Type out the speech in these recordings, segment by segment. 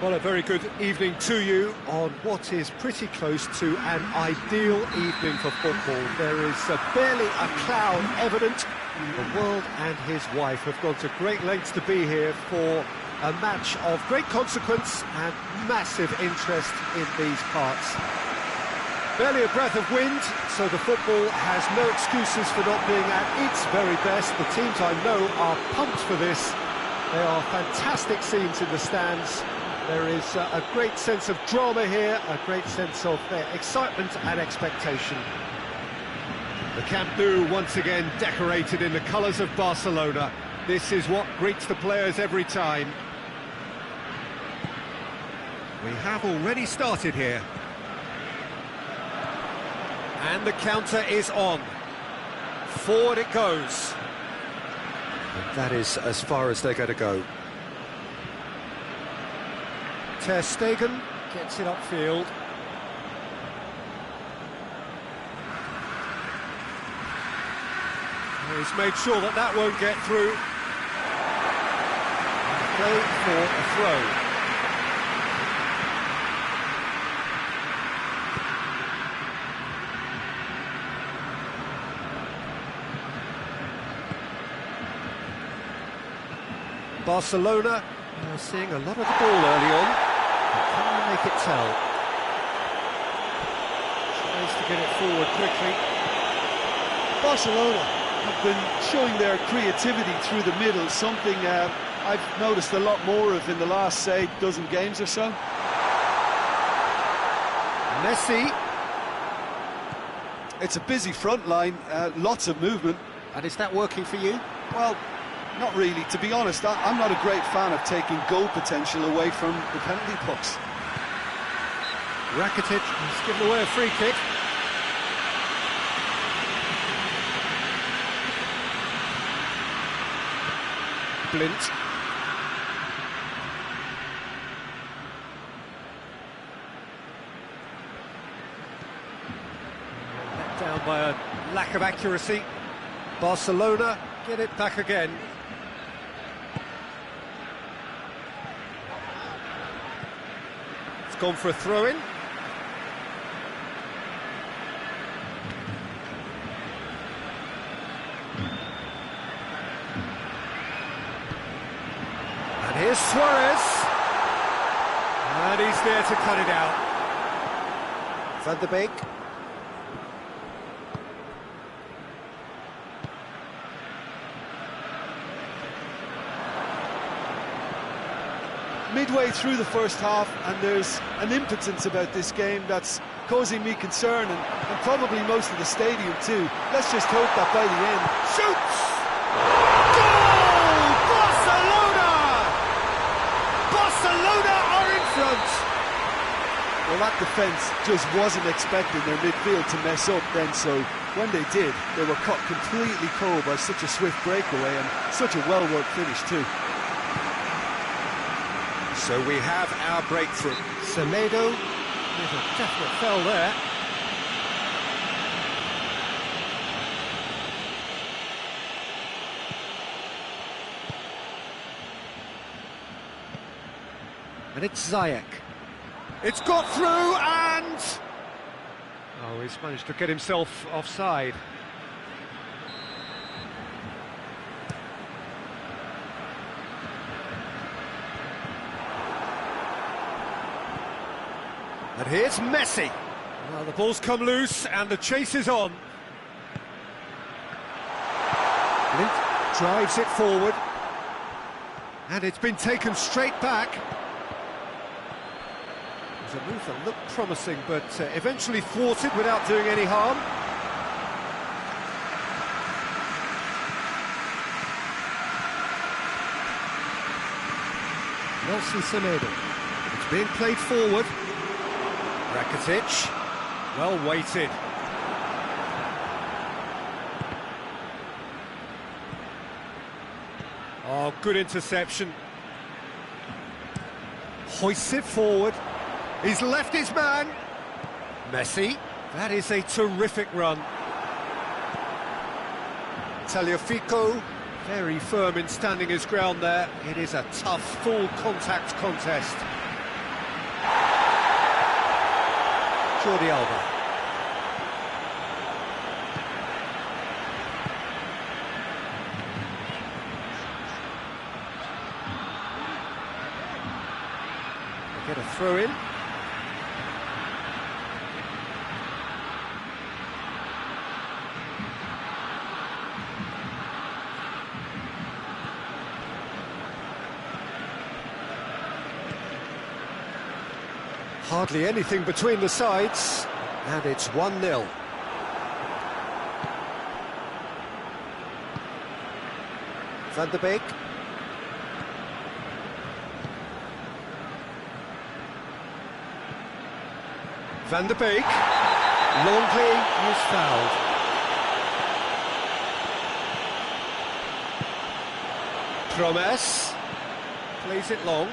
Well, a very good evening to you on what is pretty close to an ideal evening for football. There is barely a cloud evident. The world and his wife have gone to great lengths to be here for a match of great consequence and massive interest in these parts. Barely a breath of wind, so the football has no excuses for not being at its very best. The teams I know are pumped for this. There are fantastic scenes in the stands. There is a great sense of drama here, a great sense of excitement and expectation. The Camp Nou once again decorated in the colours of Barcelona. This is what greets the players every time. We have already started here. And the counter is on. Forward it goes. And that is as far as they're going to go. Ter Stegen gets it upfield. He's made sure that that won't get through. Play for a throw. Barcelona seeing a lot of the ball early on. Can they make it tell? Tries to get it forward quickly. Barcelona have been showing their creativity through the middle, something I've noticed a lot more of in the last, say, dozen games or so. Messi. It's a busy front line, lots of movement. And is that working for you? Well, not really. To be honest, I'm not a great fan of taking goal potential away from the penalty box. Rakitic has given away a free kick. Blint. Let down by a lack of accuracy. Barcelona get it back again. It's gone for a throw-in. And here's Suarez. And he's there to cut it out. Van de Beek. Midway through the first half, and there's an impotence about this game that's causing me concern, and probably most of the stadium too. Let's just hope that by the end... Shoots! Goal! Barcelona! Barcelona are in front! Well, that defence just wasn't expecting their midfield to mess up then, so when they did, they were caught completely cold by such a swift breakaway and such a well-worked finish too. So we have our breakthrough. Semedo, there's a definite foul there. And it's Ziyech. It's got through and... Oh, he's managed to get himself offside. And here's Messi. Well, the ball's come loose and the chase is on. Blint drives it forward. And it's been taken straight back. It was a move that looked promising, but eventually thwarted without doing any harm. Nelson Semedo. It's being played forward. Rakitic, well weighted. Oh, good interception. Hoists it forward. He's left his man. Messi, that is a terrific run. Tagliafico, very firm in standing his ground there. It is a tough, full contact contest. Jordi Alba. They get a throw in. Hardly anything between the sides, and it's 1-0. Van der Beek. Van der Beek. Longley is fouled. Tournements plays it long.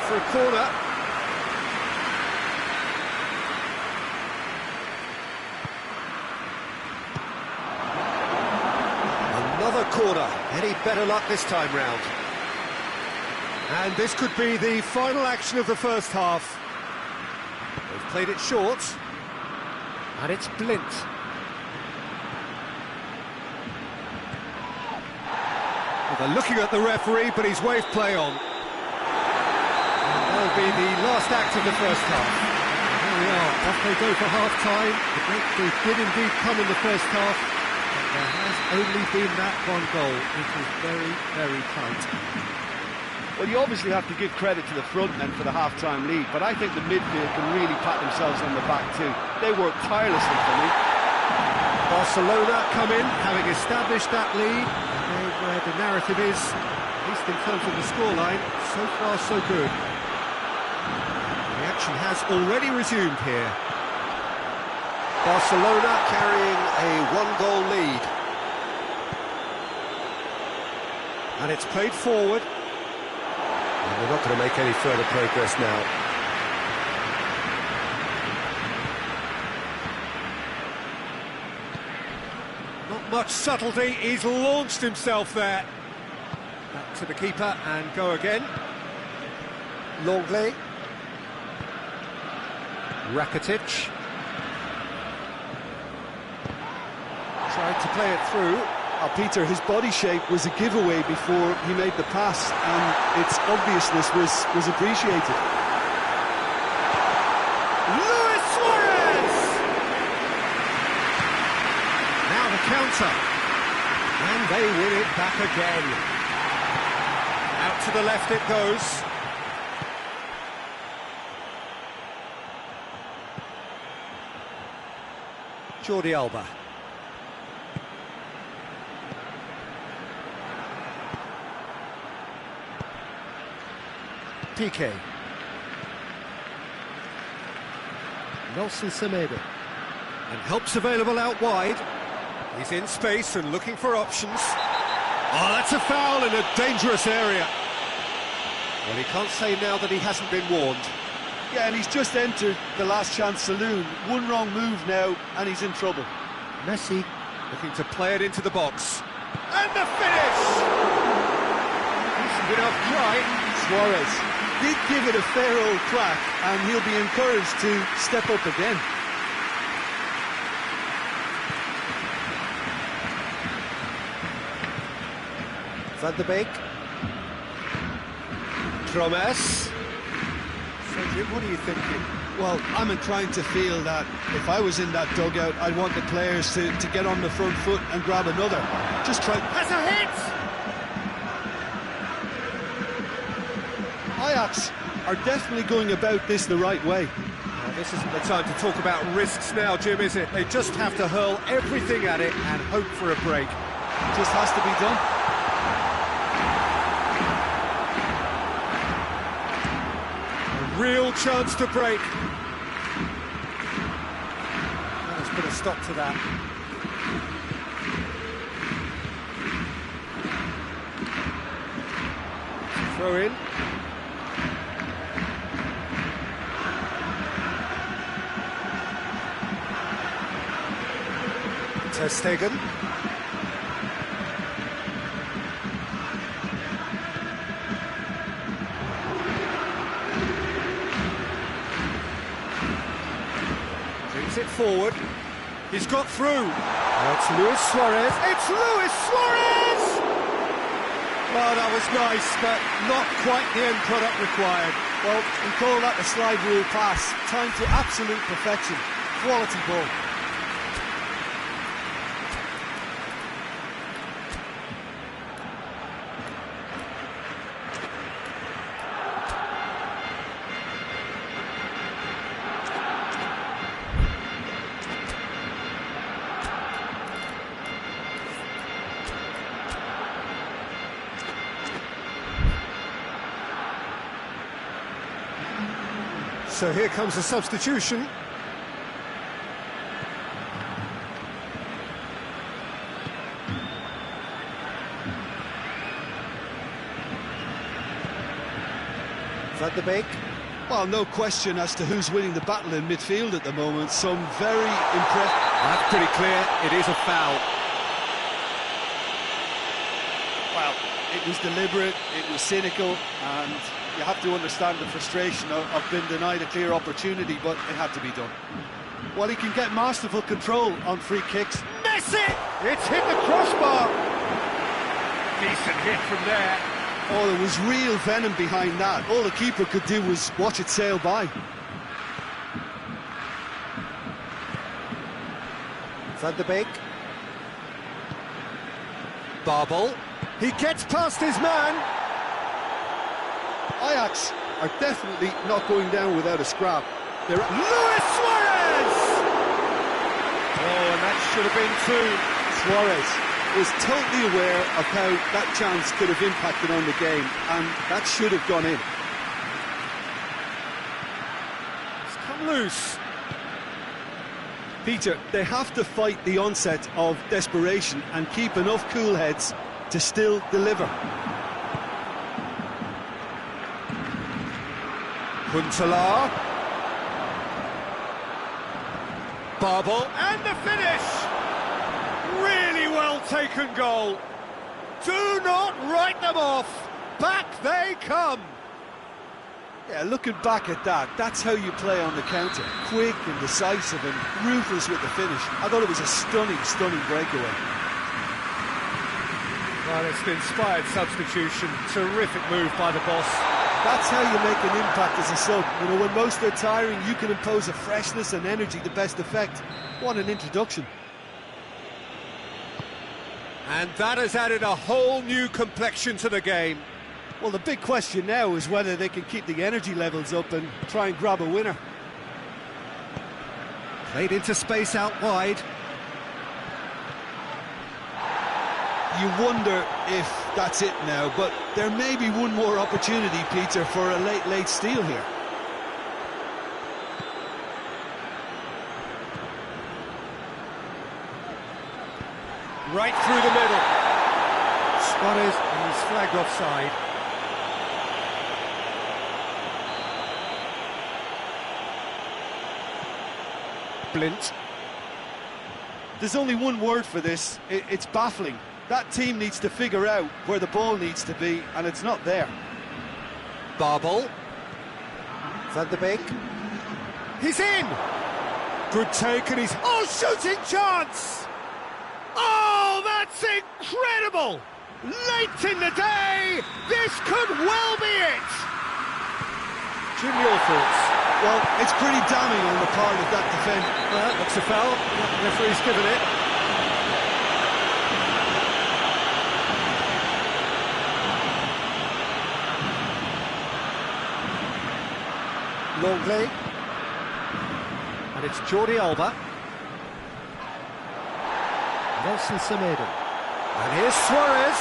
For a corner. Another corner. Any better luck this time round? And this could be the final action of the first half. They've played it short. And it's Blint. Well, they're looking at the referee, but he's waved play on. That'll be the last act of the first half. Here we are, off they go for half-time. The breakthrough did indeed come in the first half, but there has only been that one goal, which was very, very tight. Well, you obviously have to give credit to the front men for the half-time lead, but I think the midfield can really pat themselves on the back too. They work tirelessly for me. Barcelona come in, having established that lead, and where the narrative is, at least in terms of the scoreline, so far so good. The action has already resumed here. Barcelona carrying a one-goal lead. And it's played forward. And they're not going to make any further progress now. Not much subtlety, he's launched himself there. Back to the keeper and go again. Longley. Rakitic. Tried to play it through. Oh, Peter, his body shape was a giveaway before he made the pass, and its obviousness was appreciated. Luis Suarez! Now the counter. And they win it back again. Out to the left it goes. Jordi Alba. PK. Nelson Semedo. And help's available out wide. He's in space and looking for options. Oh, that's a foul in a dangerous area. Well, he can't say now that he hasn't been warned. Yeah, and he's just entered the last chance saloon. One wrong move now, and he's in trouble. Messi looking to play it into the box. And the finish! Decent enough try. Suarez did give it a fair old crack, and he'll be encouraged to step up again. Van der Beek. Tournements. So, Jim, what are you thinking? Well, I'm inclined to feel that if I was in that dugout, I'd want the players to get on the front foot and grab another. Just try... Has a hit! Ajax are definitely going about this the right way. This isn't the time to talk about risks now, Jim, is it? They just have to hurl everything at it and hope for a break. It just has to be done. Real chance to break. Let's put a stop to that. Throw in. Ter Stegen. forward. He's got through. It's Luis Suarez. It's Luis Suarez! Well, that was nice, but not quite the end product required. Well, we call that the slide rule pass. Timed to absolute perfection. Quality ball. So here comes the substitution. Van de Beek. Well, no question as to who's winning the battle in midfield at the moment. Some very impressive. That's pretty clear. It is a foul. Well, it was deliberate, it was cynical, and you have to understand the frustration of being denied a clear opportunity, but it had to be done. Well, he can get masterful control on free kicks. Messi! It's hit the crossbar. Decent hit from there. Oh, there was real venom behind that. All the keeper could do was watch it sail by. Van de Beek. Barbel. He gets past his man. Ajax are definitely not going down without a scrap. They're Luis Suarez! Oh, and that should have been two. Suarez was totally aware of how that chance could have impacted on the game, and that should have gone in. It's come loose. Peter, they have to fight the onset of desperation and keep enough cool heads to still deliver. Huntelaar. Barbel, and the finish! Really well taken goal. Do not write them off. Back they come. Yeah, looking back at that, that's how you play on the counter. Quick and decisive and ruthless with the finish. I thought it was a stunning, stunning breakaway. Well, it's an inspired substitution. Terrific move by the boss. That's how you make an impact as a sub. You know, when most are tiring, you can impose a freshness and energy to best effect. What an introduction. And that has added a whole new complexion to the game. Well, the big question now is whether they can keep the energy levels up and try and grab a winner. Played into space out wide. You wonder if that's it now, but there may be one more opportunity, Peter, for a late steal here. Right through the middle. Suarez, and he's flagged offside. Blint. There's only one word for this. It's baffling. That team needs to figure out where the ball needs to be, and it's not there. Barbel. Van de Beek. He's in! Good take, and he's... Oh, shooting chance! Oh, that's incredible! Late in the day, this could well be it! Jim, your thoughts? Well, it's pretty damning on the part of that defence. Well, that's a foul. The referee's given it. Longley, and it's Jordi Alba. Nelson Semedo. And here's Suarez,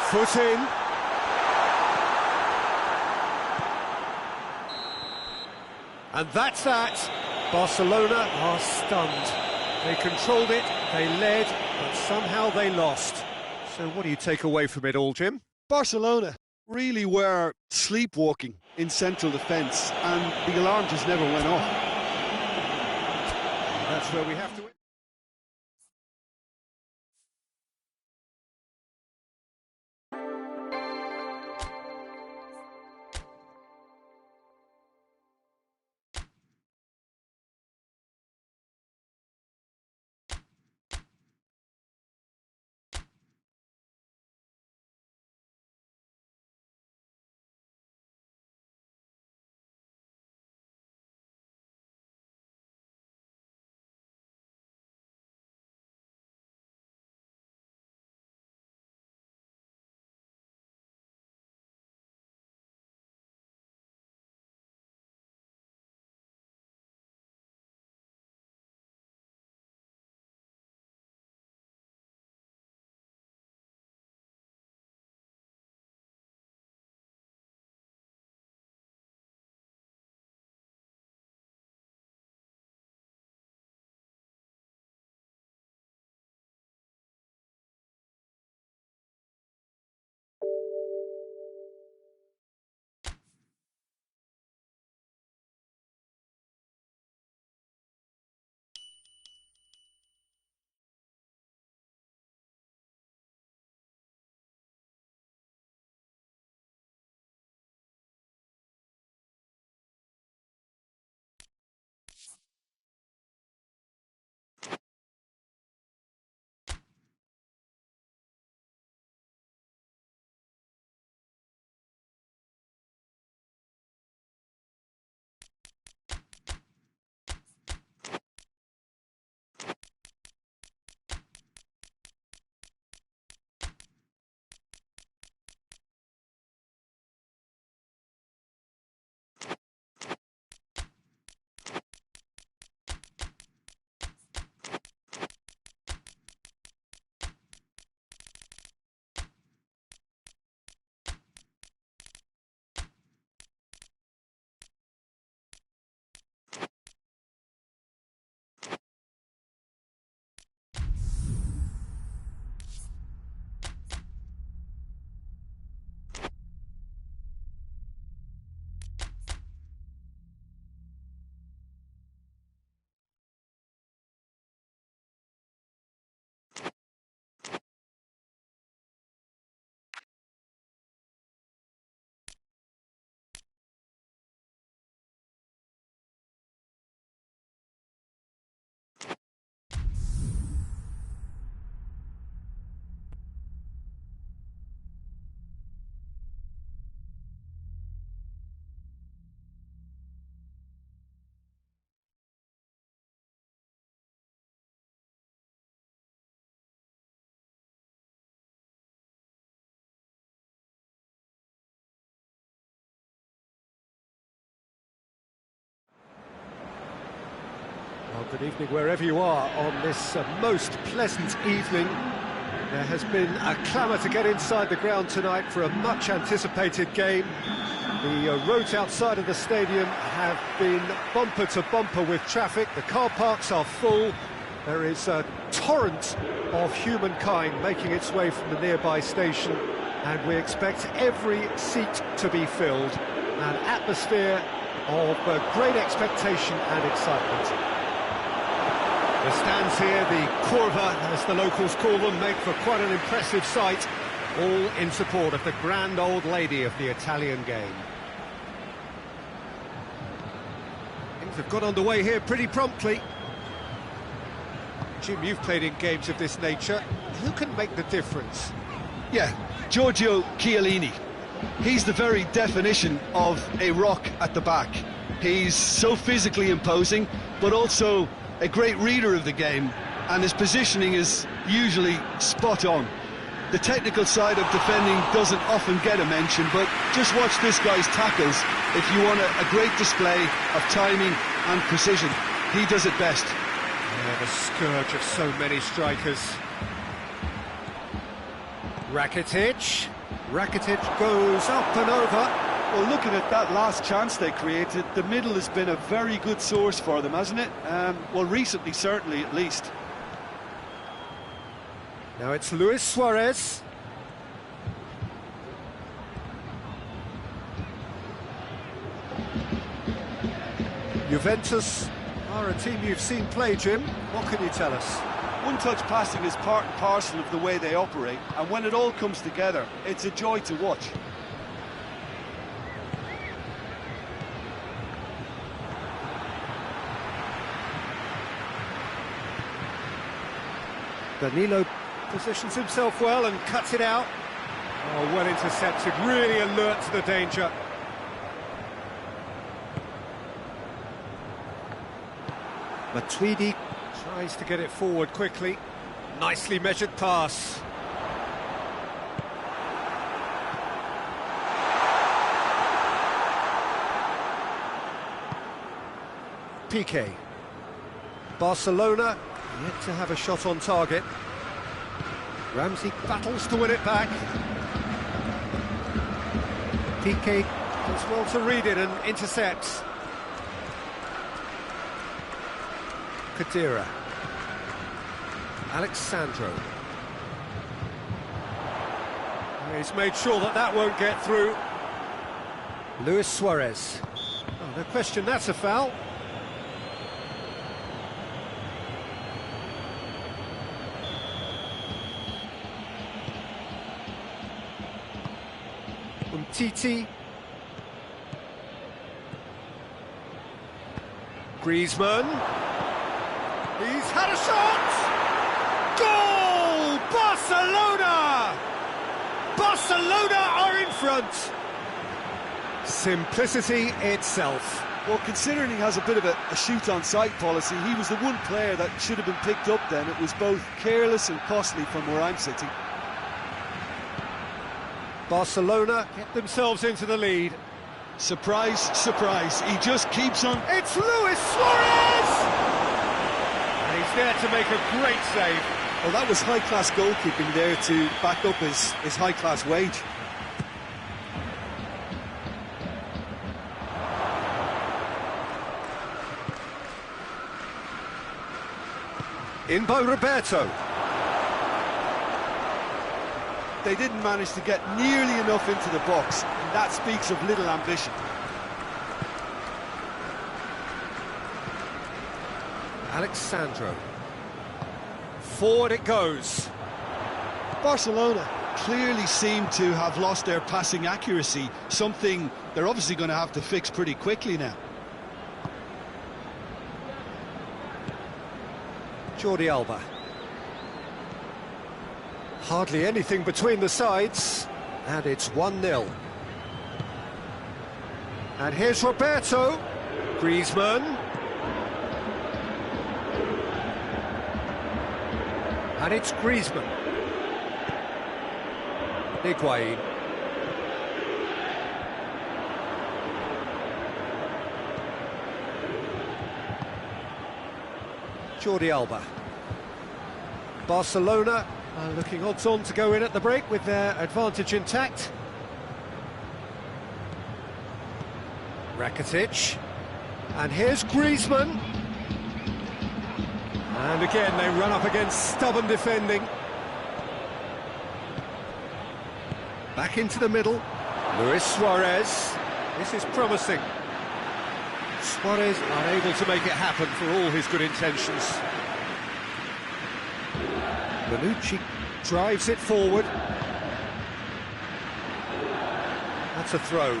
foot in. And that's that. Barcelona are stunned. They controlled it, they led, but somehow they lost. So what do you take away from it all, Jim? Barcelona really were sleepwalking in central defence, and the alarm just never went off. That's where we have to... Good evening wherever you are on this most pleasant evening. There has been a clamour to get inside the ground tonight for a much-anticipated game. The roads outside of the stadium have been bumper to bumper with traffic. The car parks are full. There is a torrent of humankind making its way from the nearby station, and we expect every seat to be filled. An atmosphere of great expectation and excitement. The stands here, the curva, as the locals call them, make for quite an impressive sight, all in support of the grand old lady of the Italian game. Things have got underway here pretty promptly. Jim, you've played in games of this nature. Who can make the difference? Yeah, Giorgio Chiellini. He's the very definition of a rock at the back. He's so physically imposing, but also a great reader of the game, and his positioning is usually spot on. The technical side of defending doesn't often get a mention, but just watch this guy's tackles if you want a great display of timing and precision. He does it best. Yeah, the scourge of so many strikers. Rakitic goes up and over. Well, looking at that last chance they created, the middle has been a very good source for them, hasn't it? Well, recently, certainly, at least. Now it's Luis Suarez. Juventus are a team you've seen play, Jim. What can you tell us? One-touch passing is part and parcel of the way they operate, and when it all comes together, it's a joy to watch. Danilo positions himself well and cuts it out. Oh, well intercepted, really alert to the danger. Matuidi tries to get it forward quickly. Nicely measured pass. Piqué. Barcelona yet to have a shot on target. Ramsey battles to win it back. Piqué does well to read it and intercepts. Khedira. Alexandro. He's made sure that won't get through. Luis Suarez. Oh, no question, that's a foul. Titi. Griezmann. He's had a shot! Goal! Barcelona! Barcelona are in front! Simplicity itself. Well, considering he has a bit of a shoot-on-sight policy, he was the one player that should have been picked up then. It was both careless and costly from where I'm sitting. Barcelona get themselves into the lead. Surprise, surprise, he just keeps on... It's Luis Suarez! And he's there to make a great save. Well, that was high-class goalkeeping there to back up his high-class wage. In by Roberto. They didn't manage to get nearly enough into the box, and that speaks of little ambition. Alexandro. Forward it goes. Barcelona clearly seem to have lost their passing accuracy, something they're obviously going to have to fix pretty quickly now. Jordi Alba. Hardly anything between the sides, and it's 1-0. And here's Roberto. Griezmann. And it's Griezmann. Higuain. Jordi Alba. Barcelona are looking odds-on to go in at the break with their advantage intact. Rakitic. And here's Griezmann. And again, they run up against stubborn defending. Back into the middle. Luis Suarez. This is promising. Suarez unable to make it happen for all his good intentions. Bonucci drives it forward. That's a throw.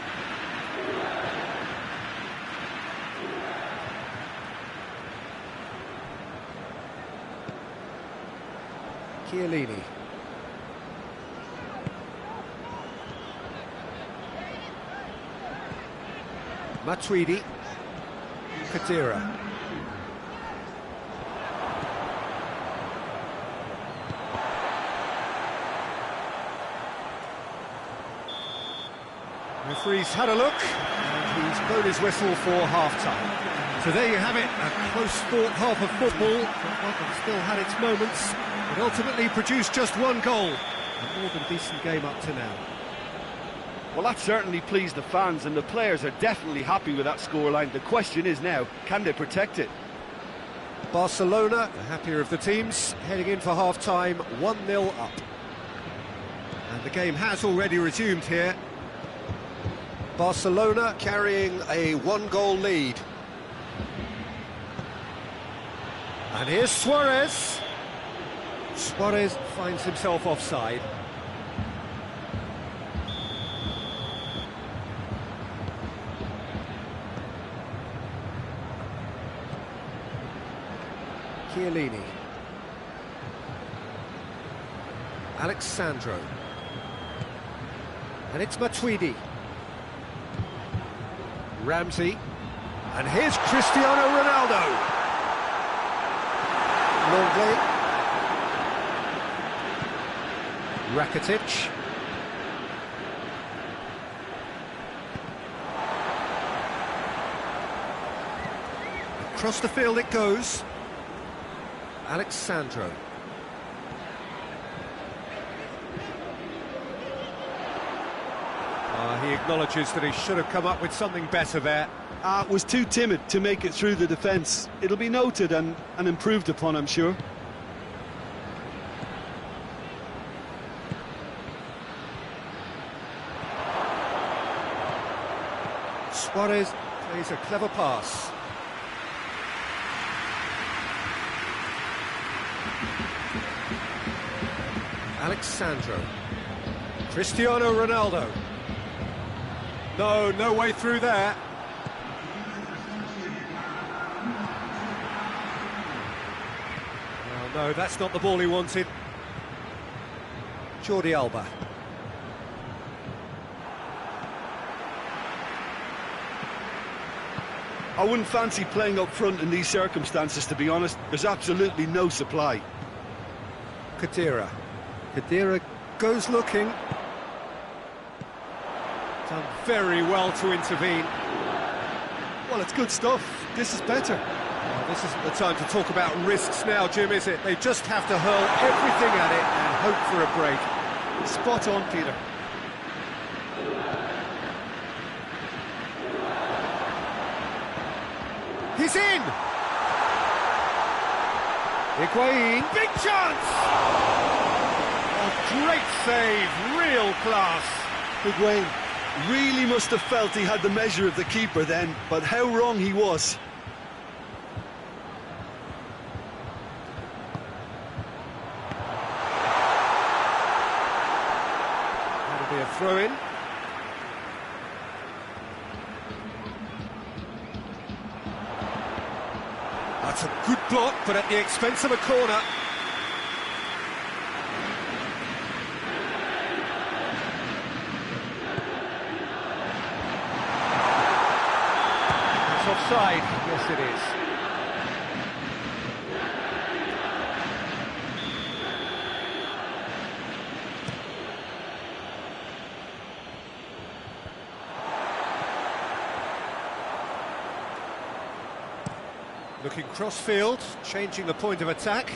Chiellini. Matuidi. Khedira. Referee's had a look, and he's blown his whistle for half-time. So there you have it, a close-fought half of football, but one that still had its moments. It ultimately produced just one goal. A more than decent game up to now. Well, that certainly pleased the fans, and the players are definitely happy with that scoreline. The question is now, can they protect it? Barcelona, the happier of the teams, heading in for half-time, 1-0 up. And the game has already resumed here. Barcelona carrying a one-goal lead. And here's Suarez. Suarez finds himself offside. Chiellini. Alexandro. And it's Matuidi. Ramsey. And here's Cristiano Ronaldo. Longley. Rakitic. Across the field it goes. Alexandro. He acknowledges that he should have come up with something better there. Was too timid to make it through the defence. It'll be noted and improved upon, I'm sure. Suarez plays a clever pass. Alexandro. Cristiano Ronaldo. No way through there. Well, no, that's not the ball he wanted. Jordi Alba. I wouldn't fancy playing up front in these circumstances, to be honest. There's absolutely no supply. Khedira. Khedira goes looking. Done very well to intervene. Well, it's good stuff. This is better. Well, this isn't the time to talk about risks now, Jim, is it? They just have to hurl everything at it and hope for a break. Spot on, Peter. He's in! Higuain, big chance! A great save, real class. Higuain really must have felt he had the measure of the keeper then, but how wrong he was. That'll be a throw-in. That's a good block, but at the expense of a corner. It's offside. Yes, it is. Looking cross-field, changing the point of attack.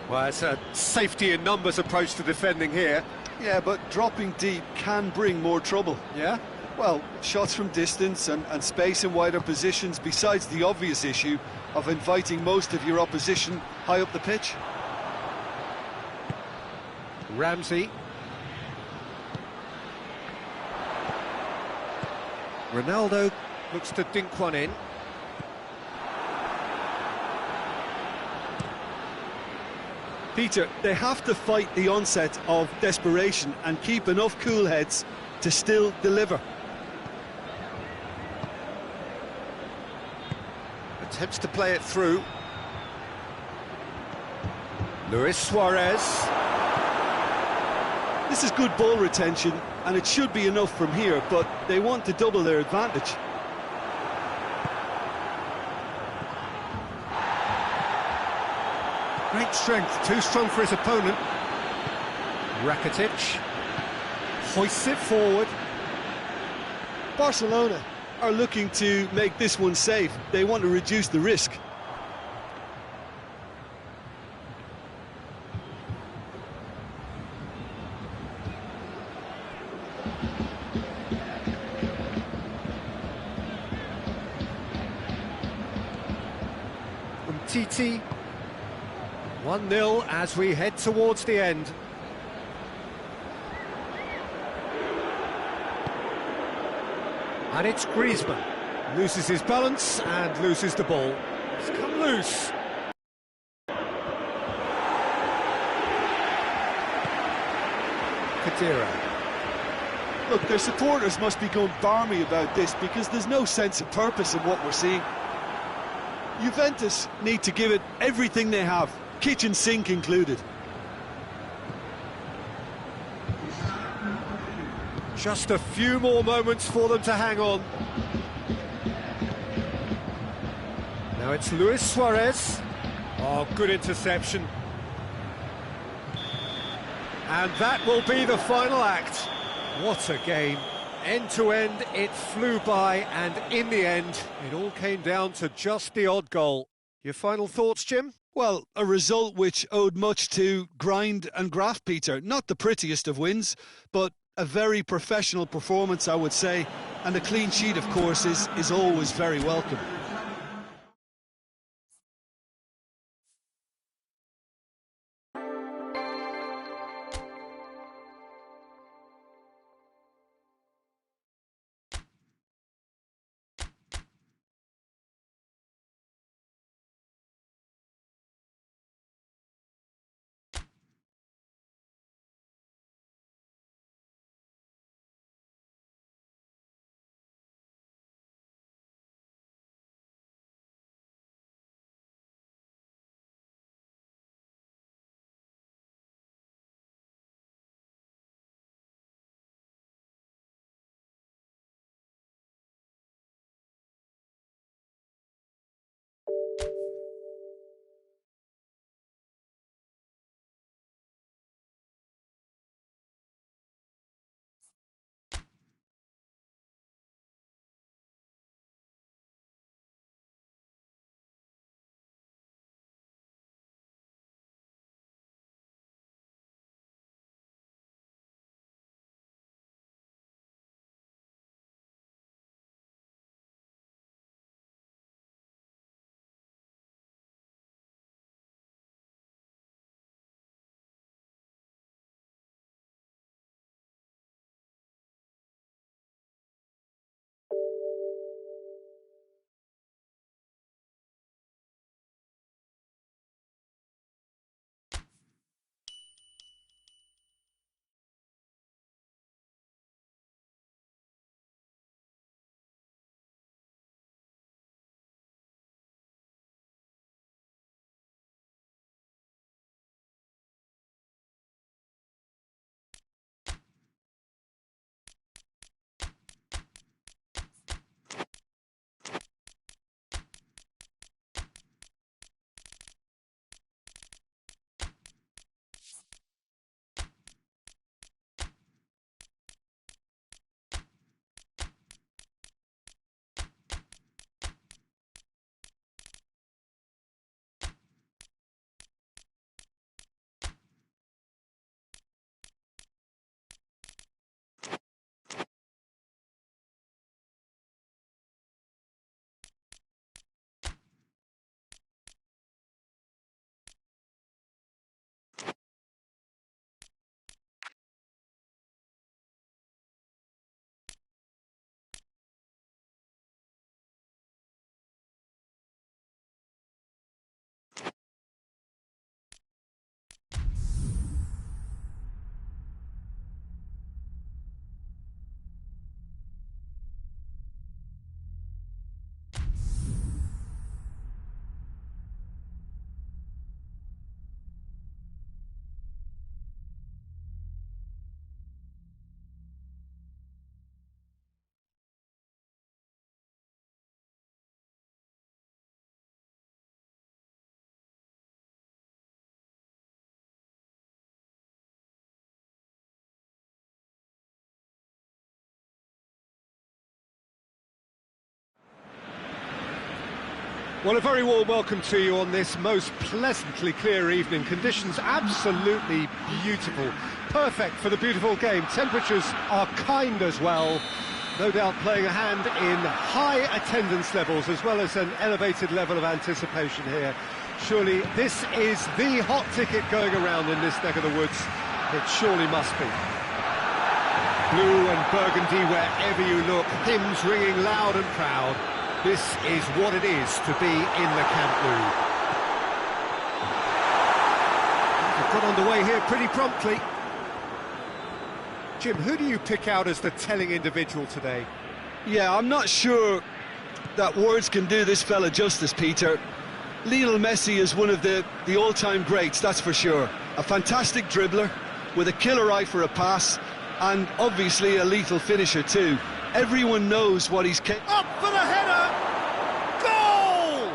Well, it's a safety in numbers approach to defending here. Yeah, but dropping deep can bring more trouble. Yeah? Well, shots from distance and space in wider positions, besides the obvious issue of inviting most of your opposition high up the pitch. Ramsey. Ronaldo looks to dink one in. Peter, they have to fight the onset of desperation and keep enough cool heads to still deliver. Attempts to play it through. Luis Suarez. This is good ball retention, and it should be enough from here, but they want to double their advantage. Great strength, too strong for his opponent. Rakitic hoists it forward. Barcelona are looking to make this one safe. They want to reduce the risk. Titi. 1-0 as we head towards the end. And it's Griezmann. Loses his balance and loses the ball. It's come loose. Kadira. Look, their supporters must be going barmy about this because there's no sense of purpose in what we're seeing. Juventus need to give it everything they have, kitchen sink included. Just a few more moments for them to hang on. Now it's Luis Suarez. Oh, good interception. And that will be the final act. What a game. End to end, it flew by, and in the end, it all came down to just the odd goal. Your final thoughts, Jim? Well, a result which owed much to grind and graft, Peter. Not the prettiest of wins, but a very professional performance, I would say. And a clean sheet, of course, is always very welcome. Well, a very warm welcome to you on this most pleasantly clear evening. Conditions absolutely beautiful. Perfect for the beautiful game. Temperatures are kind as well. No doubt playing a hand in high attendance levels as well as an elevated level of anticipation here. Surely this is the hot ticket going around in this neck of the woods. It surely must be. Blue and burgundy wherever you look, hymns ringing loud and proud. This is what it is to be in the Camp Nou. They've got underway here pretty promptly. Jim, who do you pick out as the telling individual today? Yeah, I'm not sure that words can do this fella justice, Peter. Lionel Messi is one of the all-time greats, that's for sure. A fantastic dribbler with a killer eye for a pass and obviously a lethal finisher too. Everyone knows what he's capable. Up for the header! Goal!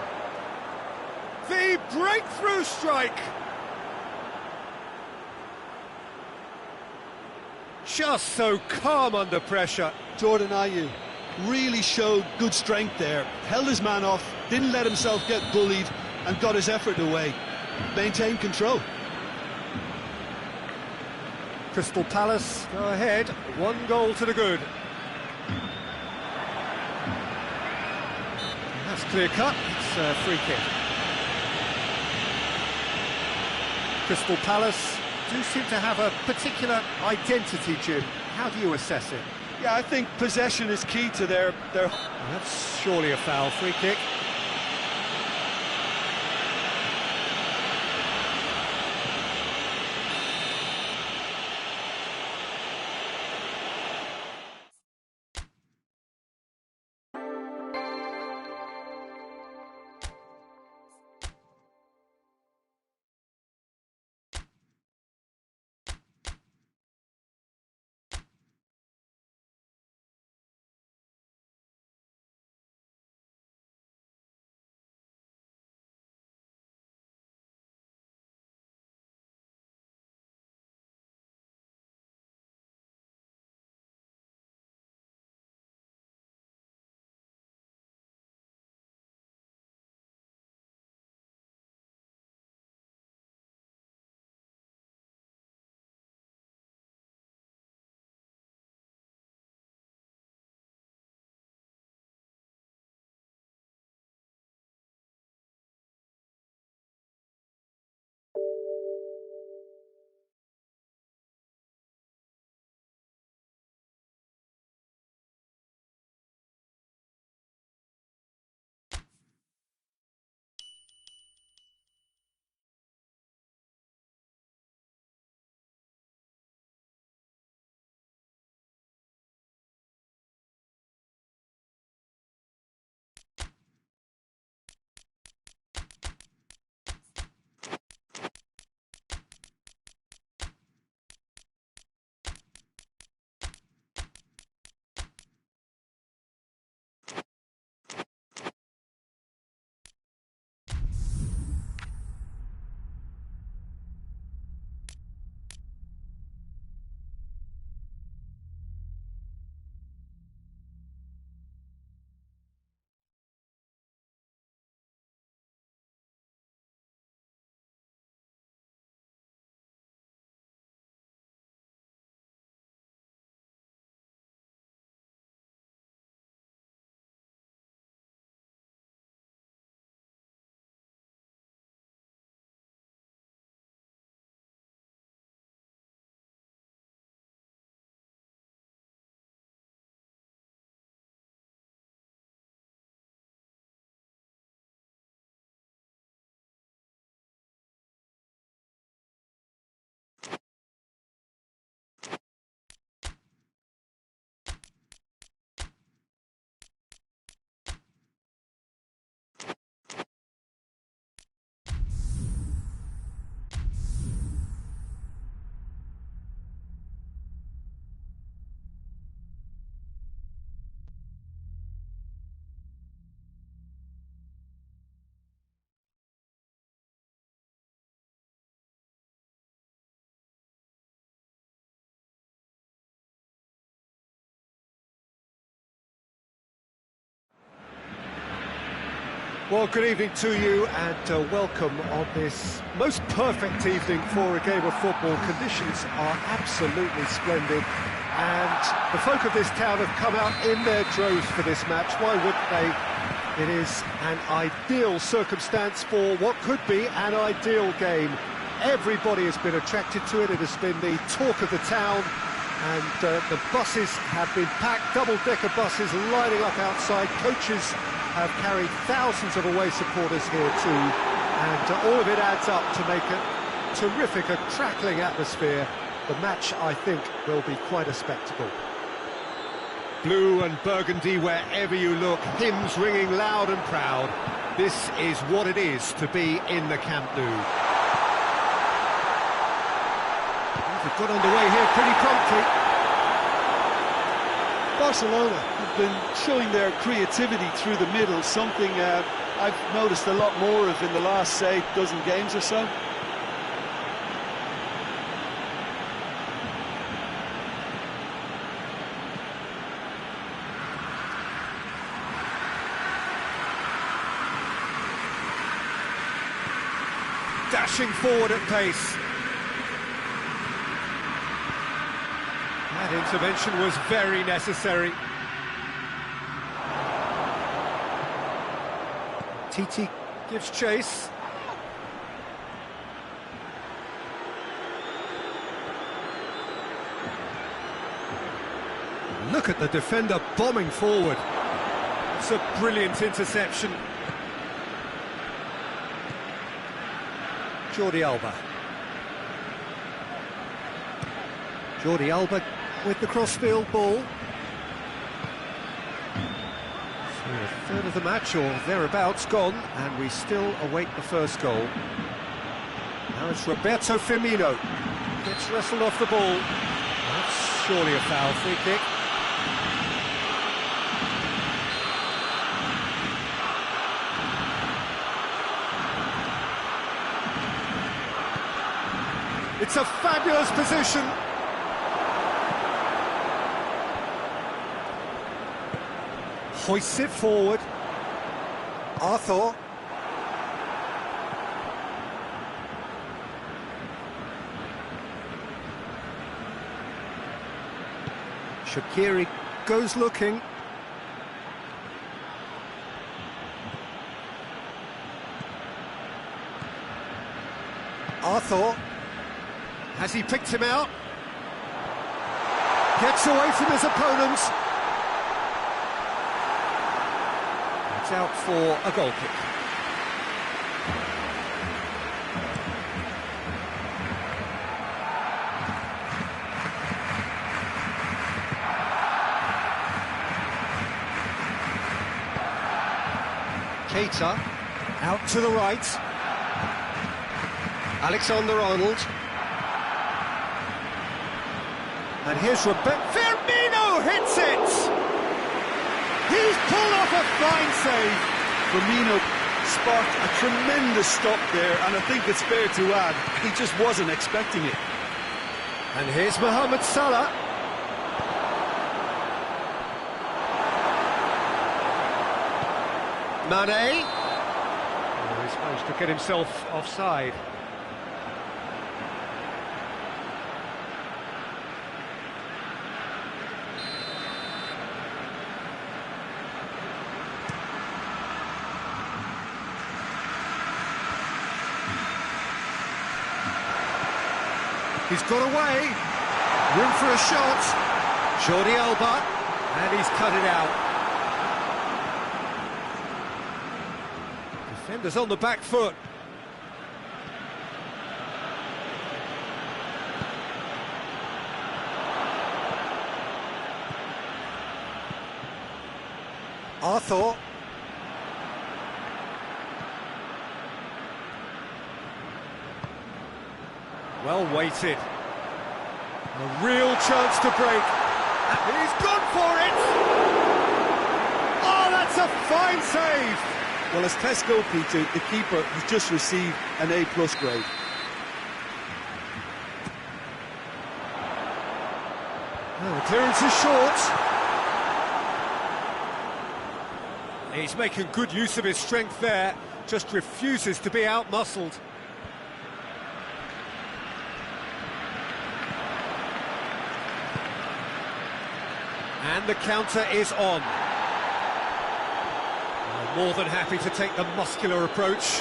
The breakthrough strike! Just so calm under pressure. Jordan Ayew really showed good strength there. Held his man off, didn't let himself get bullied and got his effort away. Maintained control. Crystal Palace go ahead, 1 goal to the good. That's clear cut, it's a free kick. Crystal Palace do seem to have a particular identity, Jim. How do you assess it? Yeah, I think possession is key to their... That's surely a foul, free kick. Well, good evening to you and welcome on this most perfect evening for a game of football. Conditions are absolutely splendid and the folk of this town have come out in their droves for this match. Why wouldn't they? It is an ideal circumstance for what could be an ideal game. Everybody has been attracted to it. It has been the talk of the town and the buses have been packed, double-decker buses lining up outside. Coaches have carried thousands of away supporters here too, and all of it adds up to make a terrific, a crackling atmosphere. The match, I think, will be quite a spectacle. Blue and burgundy wherever you look, hymns ringing loud and proud. This is what it is to be in the Camp Nou. They've got underway here pretty promptly. Barcelona have been showing their creativity through the middle, something I've noticed a lot more of in the last, say, dozen games or so. Dashing forward at pace. That intervention was very necessary. Titi gives chase. Look at the defender bombing forward. It's a brilliant interception. Jordi Alba. Jordi Alba with the crossfield ball. So a third of the match or thereabouts gone, and we still await the first goal. Now it's Roberto Firmino. Gets wrestled off the ball. That's surely a foul. Free kick. It's a fabulous position. Hoists it forward. Arthur. Shaqiri goes looking. Arthur. Has he picked him out? Gets away from his opponents. It's out for a goal kick. Keita out to the right. Alexander-Arnold. And here's Firmino hits it! He's pulled off a fine save. Firmino sparked a tremendous stop there, and I think it's fair to add, he just wasn't expecting it. And here's Mohamed Salah. Mane. Oh, he's managed to get himself offside. He's got away, room for a shot, Jordi Alba, and he's cut it out. Defenders on the back foot. Arthur. Well weighted. A real chance to break. And he's gone for it! Oh, that's a fine save! Well, as test goalkeeper, the keeper has just received an A+ grade. Oh, the clearance is short. He's making good use of his strength there, just refuses to be out-muscled. And the counter is on. More than happy to take the muscular approach.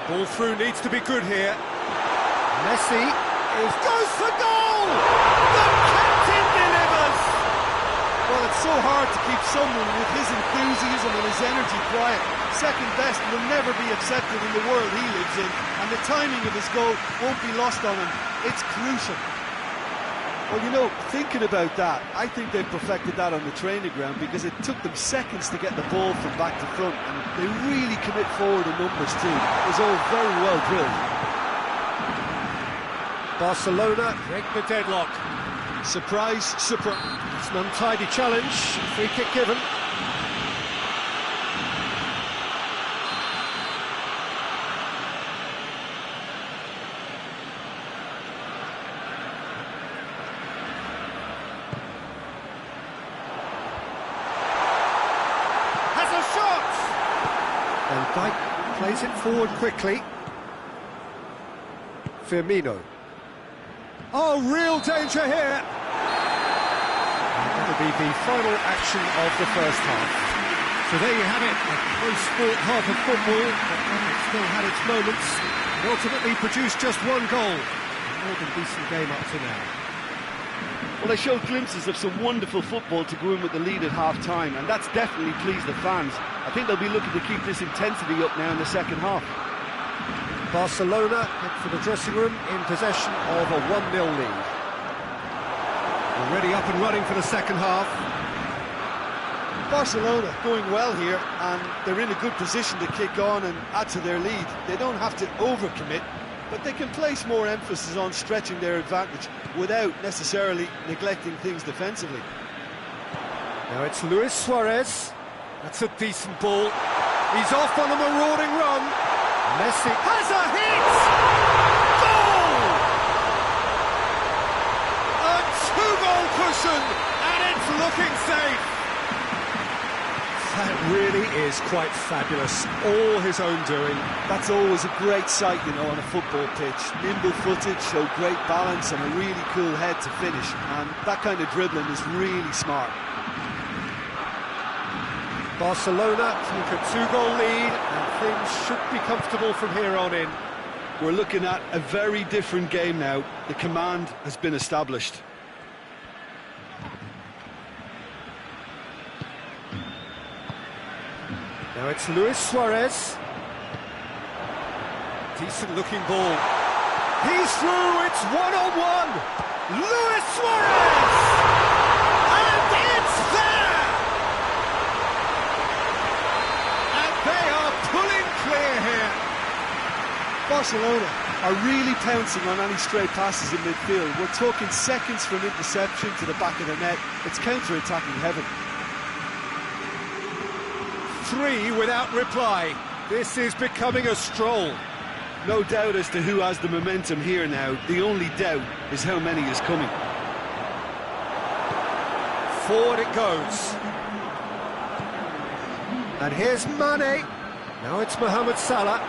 Ball through needs to be good here. Messi goes for goal! The captain delivers! Well, it's so hard to keep someone with his enthusiasm and his energy quiet. Second best will never be accepted in the world he lives in, and the timing of his goal won't be lost on him. It's crucial. Well, you know, thinking about that, I think they've perfected that on the training ground because it took them seconds to get the ball from back to front, and they really commit forward in numbers too. It was all very well drilled. Barcelona break the deadlock. Surprise, surprise. It's an untidy challenge, free kick given. And Dyke plays it forward quickly. Firmino. Oh, real danger here! And that'll be the final action of the first half. So there you have it, a close sport half of football, but it still had its moments, and ultimately produced just one goal. A more than decent game up to now. Well, they showed glimpses of some wonderful football to go in with the lead at half-time, and that's definitely pleased the fans. I think they'll be looking to keep this intensity up now in the second half. Barcelona head for the dressing room in possession of a 1-0 lead. Already up and running for the second half. Barcelona going well here, and they're in a good position to kick on and add to their lead. They don't have to overcommit, but they can place more emphasis on stretching their advantage without necessarily neglecting things defensively. Now it's Luis Suarez. That's a decent ball. He's off on a marauding run. Messi has a hit! Goal! A two-goal cushion, and it's looking safe. That really is quite fabulous. All his own doing. That's always a great sight, you know, on a football pitch. Nimble-footed, show great balance and a really cool head to finish. And that kind of dribbling is really smart. Barcelona take a two-goal lead, and things should be comfortable from here on in. We're looking at a very different game now. The command has been established. Now it's Luis Suarez. Decent-looking ball. He's through, it's one-on-one! Luis Suarez! And it's there! And they are pulling clear here. Barcelona are really pouncing on any stray passes in midfield. We're talking seconds from interception to the back of the net. It's counter-attacking heaven. 3 without reply. This is becoming a stroll. No doubt as to who has the momentum here now. The only doubt is how many is coming. Forward it goes. And here's Mane. Now it's Mohamed Salah.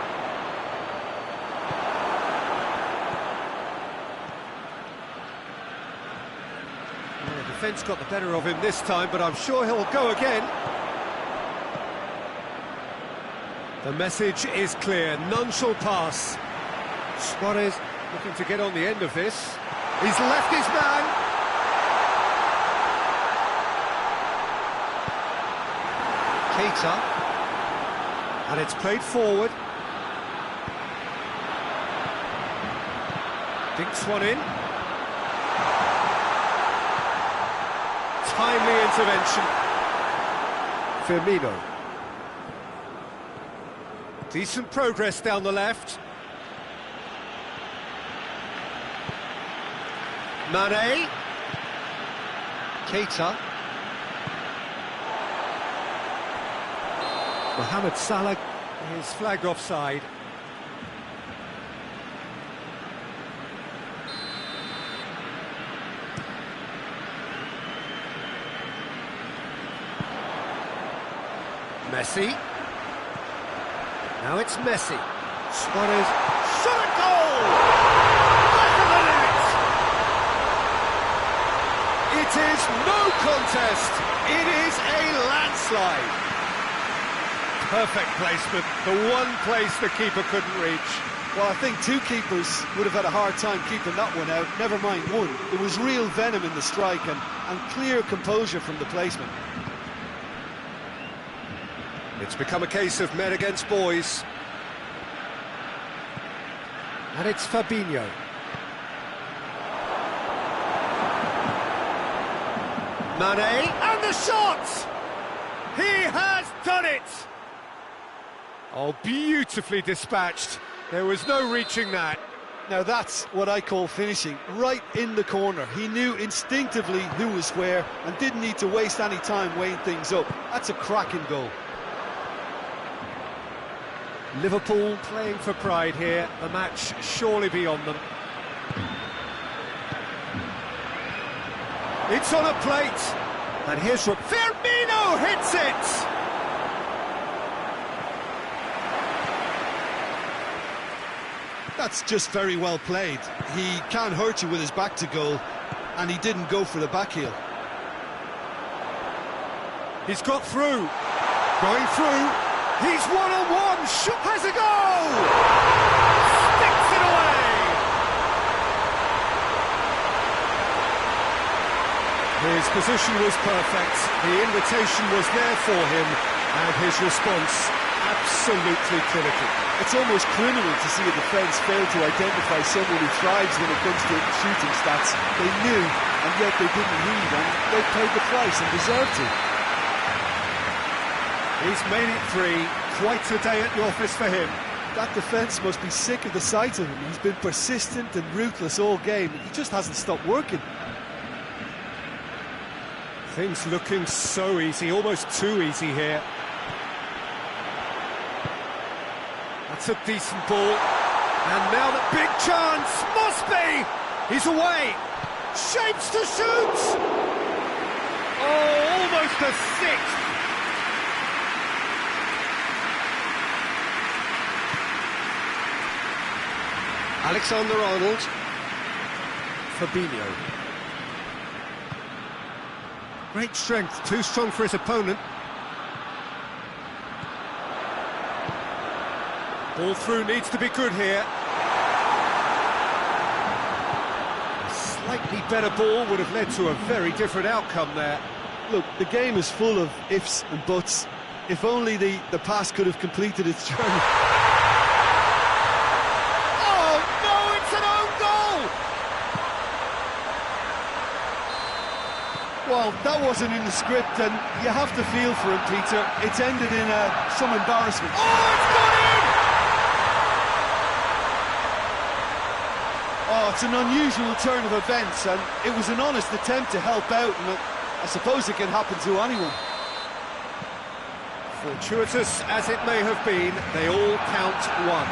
Well, the defence got the better of him this time, but I'm sure he'll go again. The message is clear, none shall pass. Suarez looking to get on the end of this. He's left his man. Keita. And it's played forward. Dinks one in. Timely intervention. Firmino. Decent progress down the left. Mane. Keita. Mohamed Salah is flagged offside. Messi. Now it's Messi. Suarez. Shot a goal! Back of the net! It is no contest. It is a landslide. Perfect placement. The one place the keeper couldn't reach. Well, I think two keepers would have had a hard time keeping that one out, never mind one. There was real venom in the strike and clear composure from the placement. It's become a case of men against boys. And it's Fabinho. Mane, and the shot! He has done it! Oh, beautifully dispatched. There was no reaching that. Now that's what I call finishing, right in the corner. He knew instinctively who was where and didn't need to waste any time weighing things up. That's a cracking goal. Liverpool playing for pride here. The match surely beyond them. It's on a plate. And here's Firmino hits it! That's just very well played. He can't hurt you with his back to goal, and he didn't go for the back heel. He's got through. Going through. He's one-on-one. Has a goal! Sticks it away! His position was perfect. The invitation was there for him, and his response absolutely clinical. It's almost criminal to see a defence fail to identify someone who thrives when it comes to shooting stats. They knew, and yet they didn't heed, and they paid the price and deserved to. He's made it three. Quite a day at the office for him. That defence must be sick of the sight of him. He's been persistent and ruthless all game. He just hasn't stopped working. Things looking so easy, almost too easy here. That's a decent ball. And now the big chance, must be! He's away! Shapes to shoot! Oh, almost a sixth! Alexander-Arnold. Fabinho. Great strength, too strong for his opponent. Ball through needs to be good here. A slightly better ball would have led to a very different outcome there. Look, the game is full of ifs and buts. If only the pass could have completed its journey. Oh no, it's an own goal! Well, that wasn't in the script, and you have to feel for him, Peter. It's ended in some embarrassment. Oh, it's gone in! Oh, it's an unusual turn of events, and it was an honest attempt to help out, and I suppose it can happen to anyone. Fortuitous as it may have been, they all count one.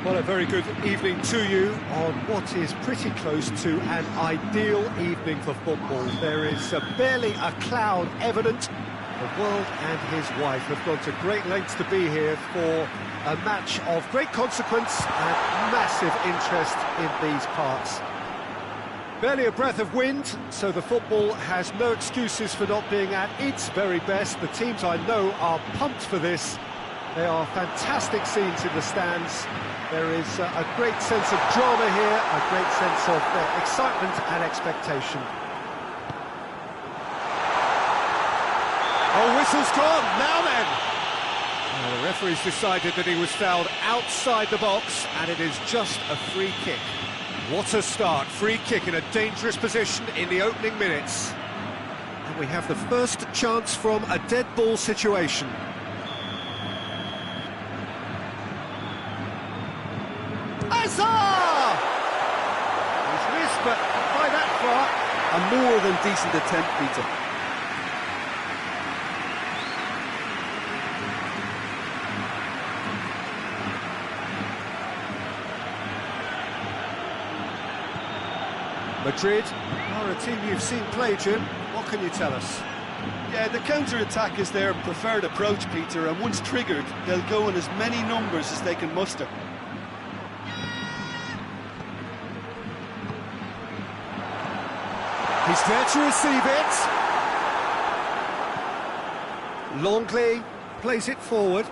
Well, a very good evening to you on what is pretty close to an ideal evening for football. There is barely a cloud evident. The world and his wife have gone to great lengths to be here for a match of great consequence and massive interest in these parts. Barely a breath of wind, so the football has no excuses for not being at its very best. The teams I know are pumped for this. They are fantastic scenes in the stands. There is a great sense of drama here, a great sense of excitement and expectation. Oh, whistle's gone, now then! The referee's decided that he was fouled outside the box, and it is just a free kick. What a start, free kick in a dangerous position in the opening minutes. And we have the first chance from a dead ball situation. Hazard! He's missed, but by that far. A more than decent attempt, Peter. Madrid are a team you've seen play, Jim. What can you tell us? Yeah, the counter-attack is their preferred approach, Peter, and once triggered, they'll go in as many numbers as they can muster. He's there to receive it. Longley plays it forward.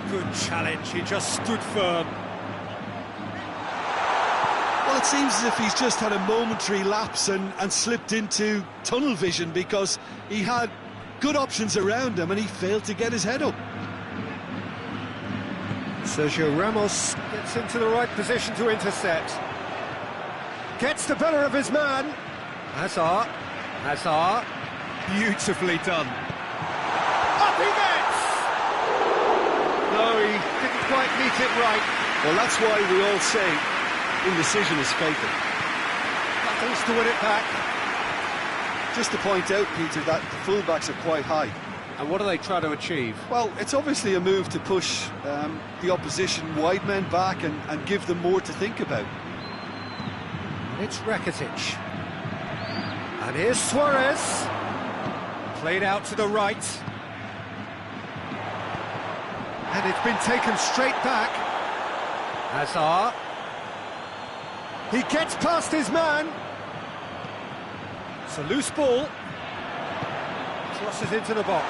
Good challenge, he just stood firm. Well, it seems as if he's just had a momentary lapse and slipped into tunnel vision, because he had good options around him and he failed to get his head up. Sergio Ramos gets into the right position to intercept. Gets the better of his man. Hazard. Beautifully done. Up he gets! No, he didn't quite meet it right. Well, that's why we all say indecision is fatal. Battles to win it back. Just to point out, Peter, that the fullbacks are quite high. And what do they try to achieve? Well, it's obviously a move to push the opposition wide men back and give them more to think about. It's Rakitic. And here's Suarez. Played out to the right. And it's been taken straight back. Hazard. He gets past his man. It's a loose ball. Crosses into the box.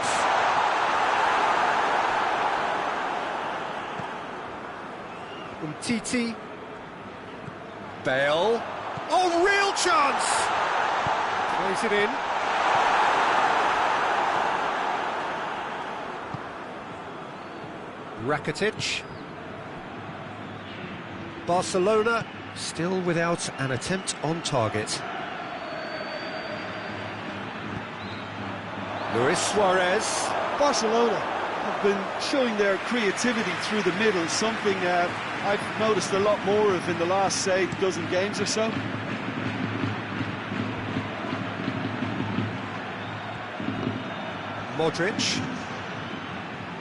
Umtiti. Bale. Oh, real chance! Plays it in. Rakitic. Barcelona still without an attempt on target. Luis Suarez. Barcelona have been showing their creativity through the middle, something I've noticed a lot more of in the last, say, dozen games or so. Modric.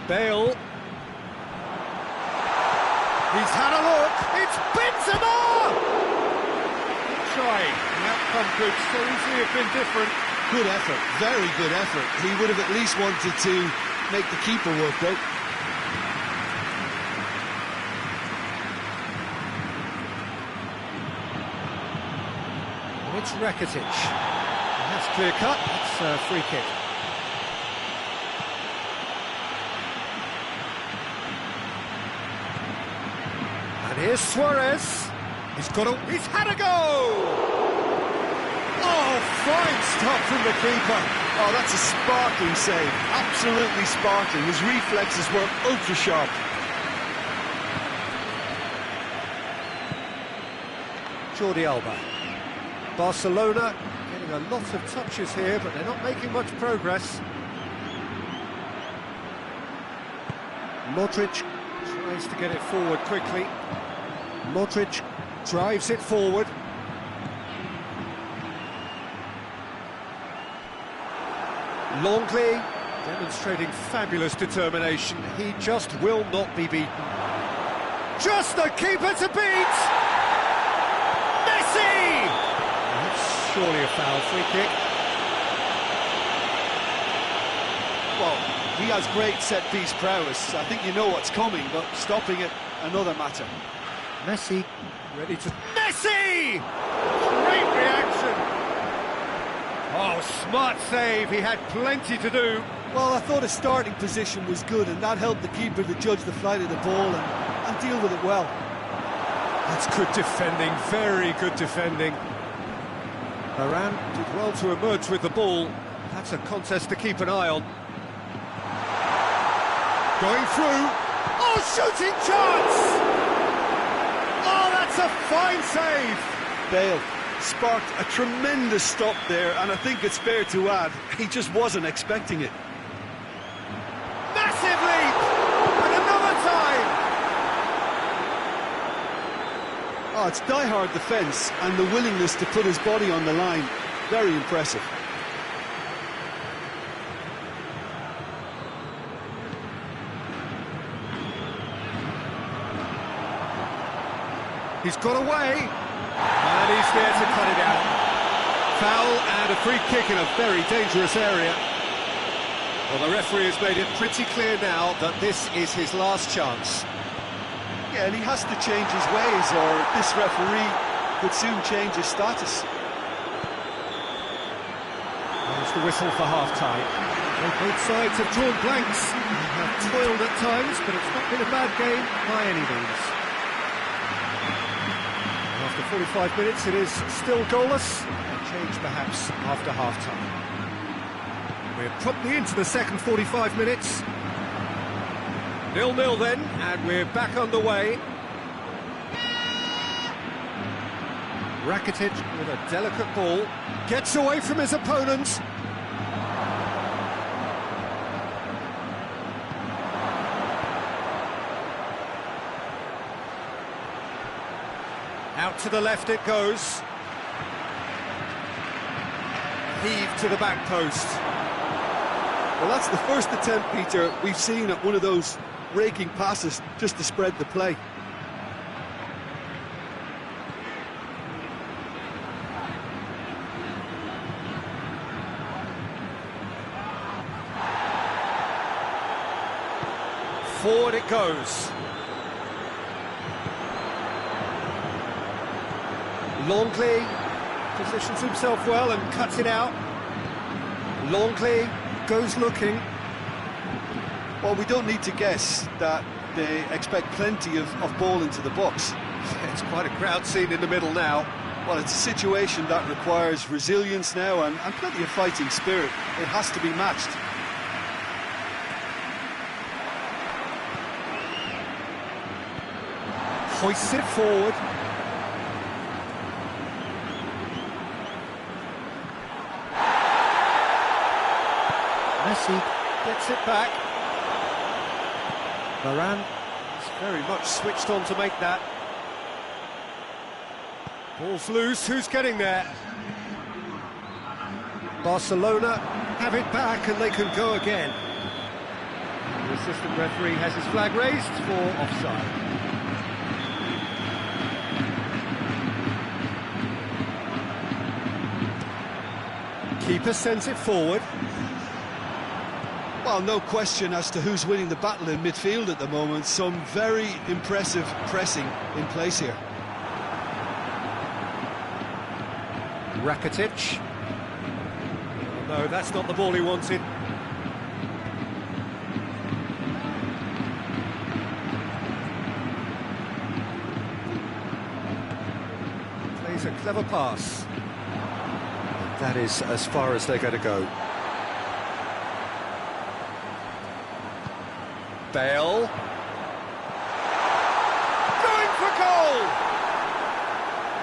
Bale. He's had a look. It's Benzema! Good try. The outcome could so easily have been different. Good effort, very good effort. He would have at least wanted to make the keeper work, though. It's Rakitic. That's clear cut. It's a free kick. And here's Suarez. He's had a go! Oh, fine stop from the keeper. Oh, that's a sparkling save. Absolutely sparkling. His reflexes were ultra sharp. Jordi Alba. Barcelona getting a lot of touches here, but they're not making much progress. Modric tries to get it forward quickly. Modric drives it forward. Longley, demonstrating fabulous determination. He just will not be beaten. Just the keeper to beat! Messi! That's surely a foul free kick. Well, he has great set-piece prowess. I think you know what's coming, but stopping it, another matter. Messi, ready to... Messi! Great reaction! Oh, smart save, he had plenty to do. Well, I thought his starting position was good, and that helped the keeper to judge the flight of the ball and deal with it well. That's good defending, very good defending. Varane did well to emerge with the ball. That's a contest to keep an eye on. Going through. Oh, shooting chance! Oh, that's a fine save! Bale sparked a tremendous stop there, and I think it's fair to add, he just wasn't expecting it. Massive leap! And another time! Oh, it's die-hard defence, and the willingness to put his body on the line. Very impressive. He's got away, and he's there to cut it out. Foul and a free kick in a very dangerous area. Well, the referee has made it pretty clear now that this is his last chance. Yeah, and he has to change his ways, or this referee could soon change his status. There's the whistle for half-time. Both sides have drawn blanks. They have toiled at times, but it's not been a bad game by any means. After 45 minutes, it is still goalless. A change, perhaps, after half-time. We're promptly into the second 45 minutes. 0-0 then, and we're back underway. Rakitic with a delicate ball. Gets away from his opponent. Out to the left it goes. Heave to the back post. Well, that's the first attempt, Peter, we've seen at one of those raking passes just to spread the play. Forward it goes. Longley positions himself well and cuts it out. Longley goes looking. Well, we don't need to guess that they expect plenty of ball into the box. It's quite a crowd scene in the middle now. Well, it's a situation that requires resilience now and plenty of fighting spirit. It has to be matched. Hoists it forward. Messi gets it back. Varane is very much switched on to make that. Ball's loose, who's getting there? Barcelona have it back and they can go again. The assistant referee has his flag raised for offside. Keeper sends it forward. Well, no question as to who's winning the battle in midfield at the moment. Some very impressive pressing in place here. Rakitic. Oh, no, that's not the ball he wanted. Plays a clever pass. That is as far as they're going to go. Bale. Going for goal!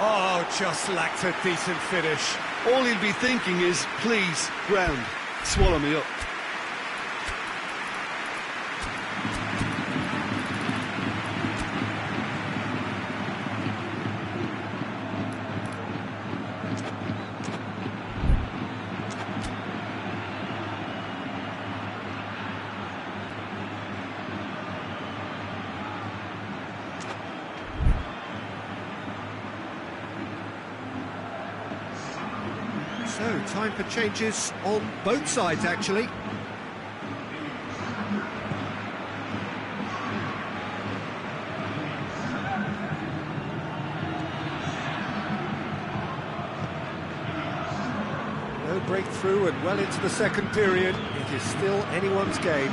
Oh, just lacked a decent finish. All he'll be thinking is, please, ground, swallow me up. So, time for changes on both sides, actually. No breakthrough and well into the second period. It is still anyone's game.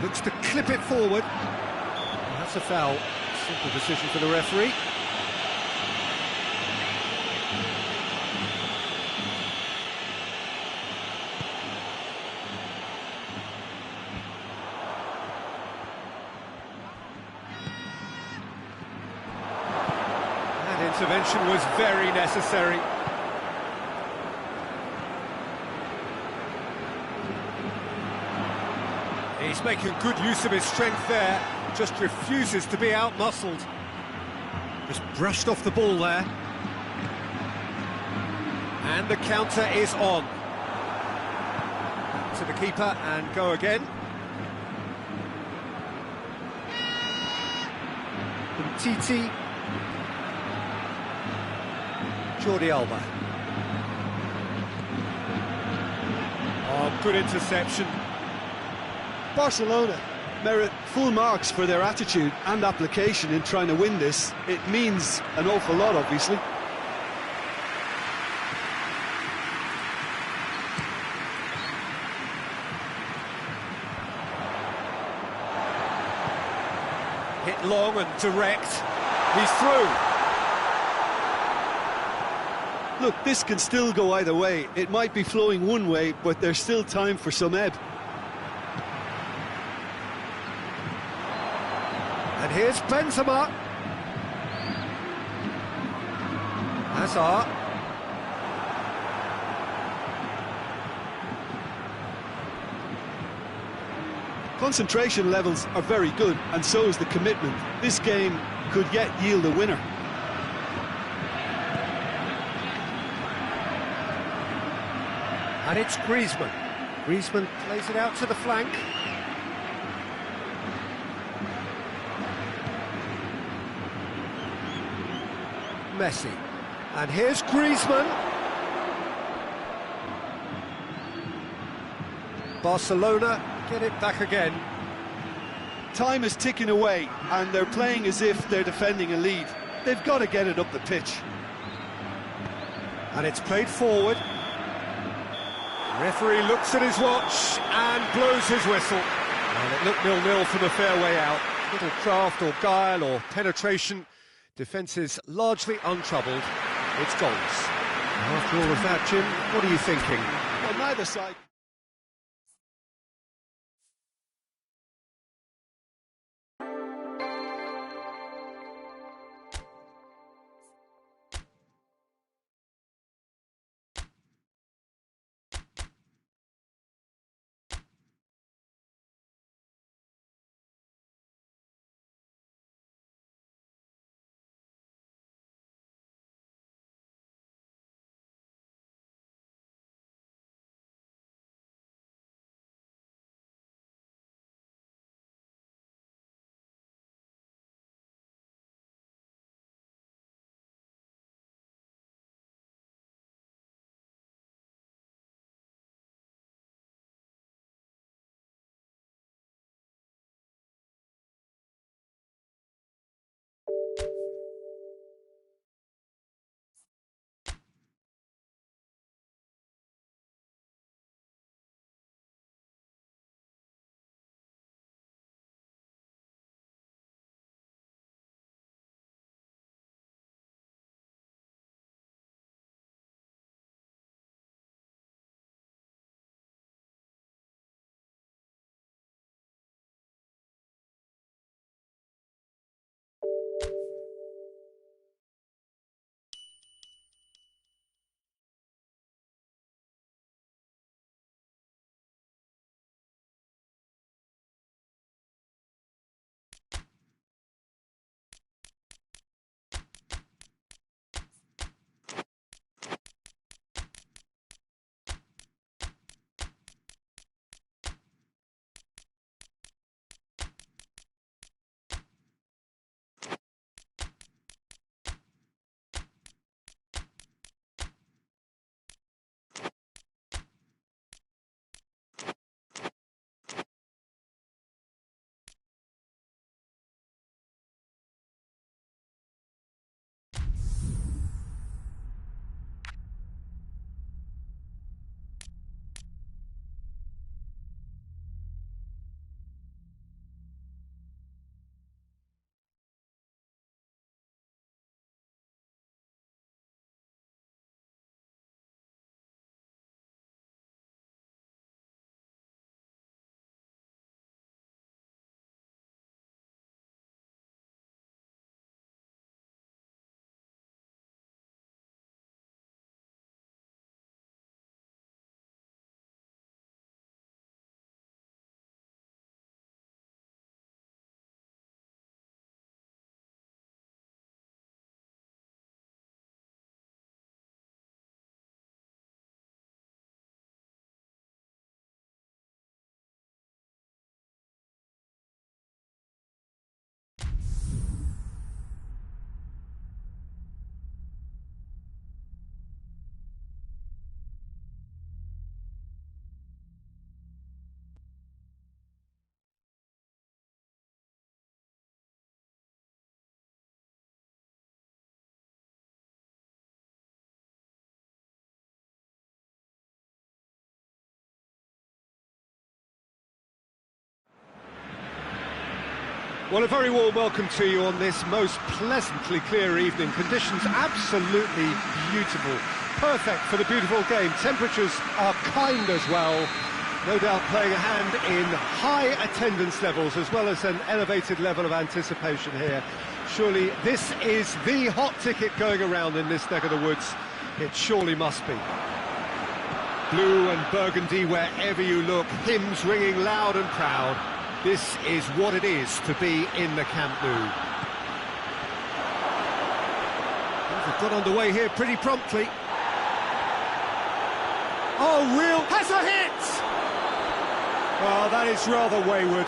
Looks to clip it forward. That's a foul. Simple decision for the referee. That intervention was very necessary. He's making good use of his strength there, just refuses to be out-muscled. Just brushed off the ball there. And the counter is on. To the keeper and go again. Titi. Jordi Alba. Oh, good interception. Barcelona merit full marks for their attitude and application in trying to win this. It means an awful lot, obviously. Hit long and direct. He's through. Look, this can still go either way. It might be flowing one way, but there's still time for some ebb. And here's Benzema. Hazard. Concentration levels are very good, and so is the commitment. This game could yet yield a winner. And it's Griezmann. Griezmann plays it out to the flank. Messi. And here's Griezmann. Barcelona get it back again. Time is ticking away, and they're playing as if they're defending a lead. They've got to get it up the pitch. And it's played forward. Referee looks at his watch and blows his whistle. And it looked 0-0 from a fair way out. Little craft or guile or penetration. Defence is largely untroubled. It's goals. After all of that, Jim, what are you thinking? Well, neither side... Well, a very warm welcome to you on this most pleasantly clear evening. Conditions absolutely beautiful. Perfect for the beautiful game. Temperatures are kind as well. No doubt playing a hand in high attendance levels as well as an elevated level of anticipation here. Surely this is the hot ticket going around in this neck of the woods. It surely must be. Blue and burgundy wherever you look, hymns ringing loud and proud. This is what it is to be in the Camp Nou. They've got underway here pretty promptly. Oh, real... has a hit! Well, that is rather wayward.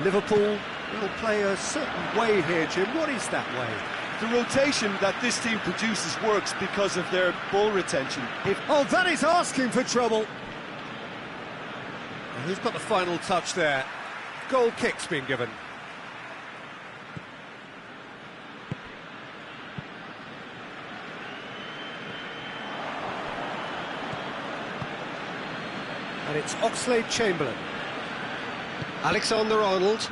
Liverpool will play a certain way here, Jim. What is that way? The rotation that this team produces works because of their ball retention. Oh, that is asking for trouble. Well, who's got the final touch there? Goal kick's been given. And it's Oxlade-Chamberlain. Alexander-Arnold.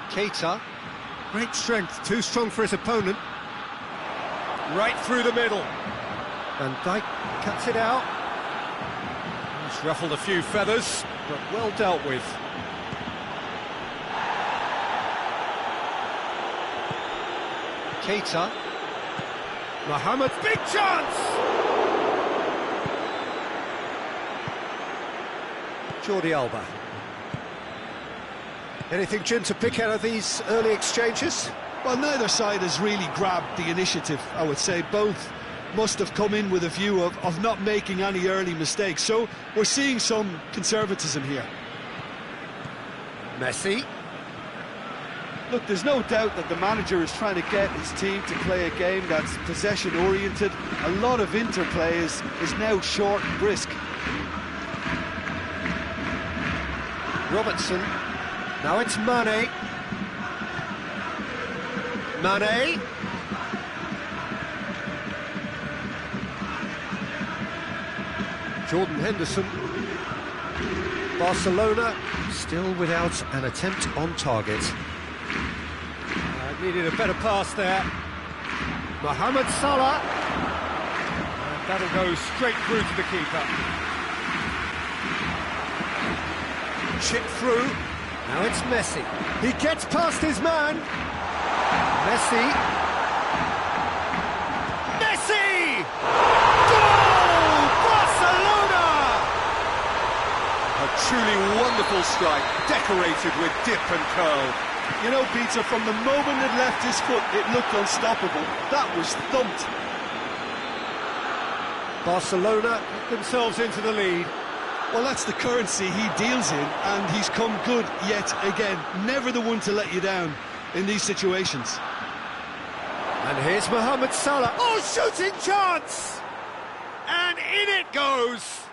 Keita. Great strength, too strong for his opponent. Right through the middle. Van Dijk cuts it out. He's ruffled a few feathers, but well dealt with. Keita. Mohamed, big chance! Jordi Alba. Anything, Jim, to pick out of these early exchanges? Well, neither side has really grabbed the initiative, I would say. Both must have come in with a view of not making any early mistakes. So we're seeing some conservatism here. Messi. Look, there's no doubt that the manager is trying to get his team to play a game that's possession-oriented. A lot of interplay is now short and brisk. Robertson. Now it's Mane. Mane. Jordan Henderson. Barcelona still without an attempt on target. Needed a better pass there. Mohamed Salah. And that'll go straight through to the keeper. Chip through. Now it's Messi. He gets past his man. Messi. Messi! Goal! Barcelona! A truly wonderful strike, decorated with dip and curl. You know, Peter, from the moment it left his foot, it looked unstoppable. That was thumped. Barcelona get themselves into the lead. Well, that's the currency he deals in, and he's come good yet again. Never the one to let you down in these situations. And here's Mohamed Salah. Oh, shooting chance! And in it goes.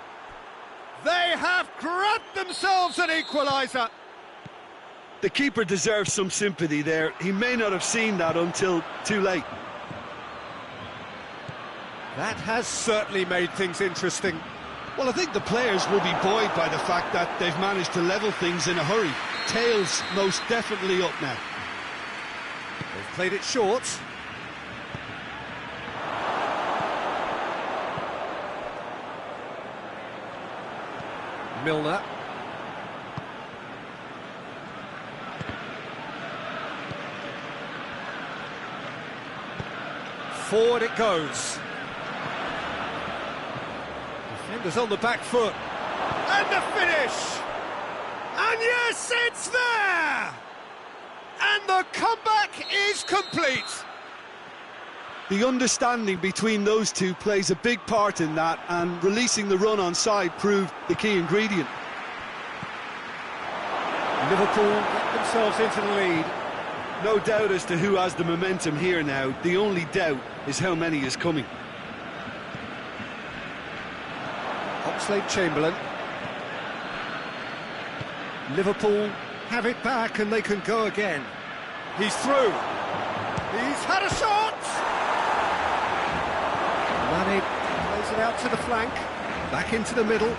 They have grabbed themselves an equaliser. The keeper deserves some sympathy there. He may not have seen that until too late. That has certainly made things interesting. Well, I think the players will be buoyed by the fact that they've managed to level things in a hurry. Tails most definitely up now. They've played it short. Milner. Forward it goes. Defenders on the back foot. And the finish! And yes, it's there! And the comeback is complete! The understanding between those two plays a big part in that, and releasing the run on side proved the key ingredient. Liverpool get themselves into the lead. No doubt as to who has the momentum here now. The only doubt is how many is coming. Oxlade-Chamberlain. Liverpool have it back and they can go again. He's through. He's had a shot! Mane plays it out to the flank, back into the middle.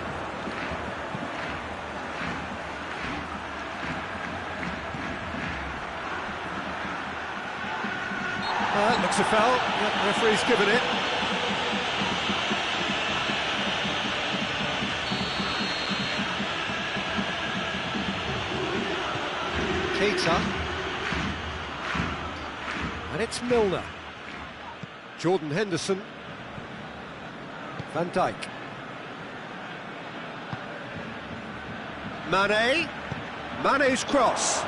Looks a foul. Yep, the referee's given it. Keita. And it's Milner. Jordan Henderson. Van Dijk. Mane. Mane's cross.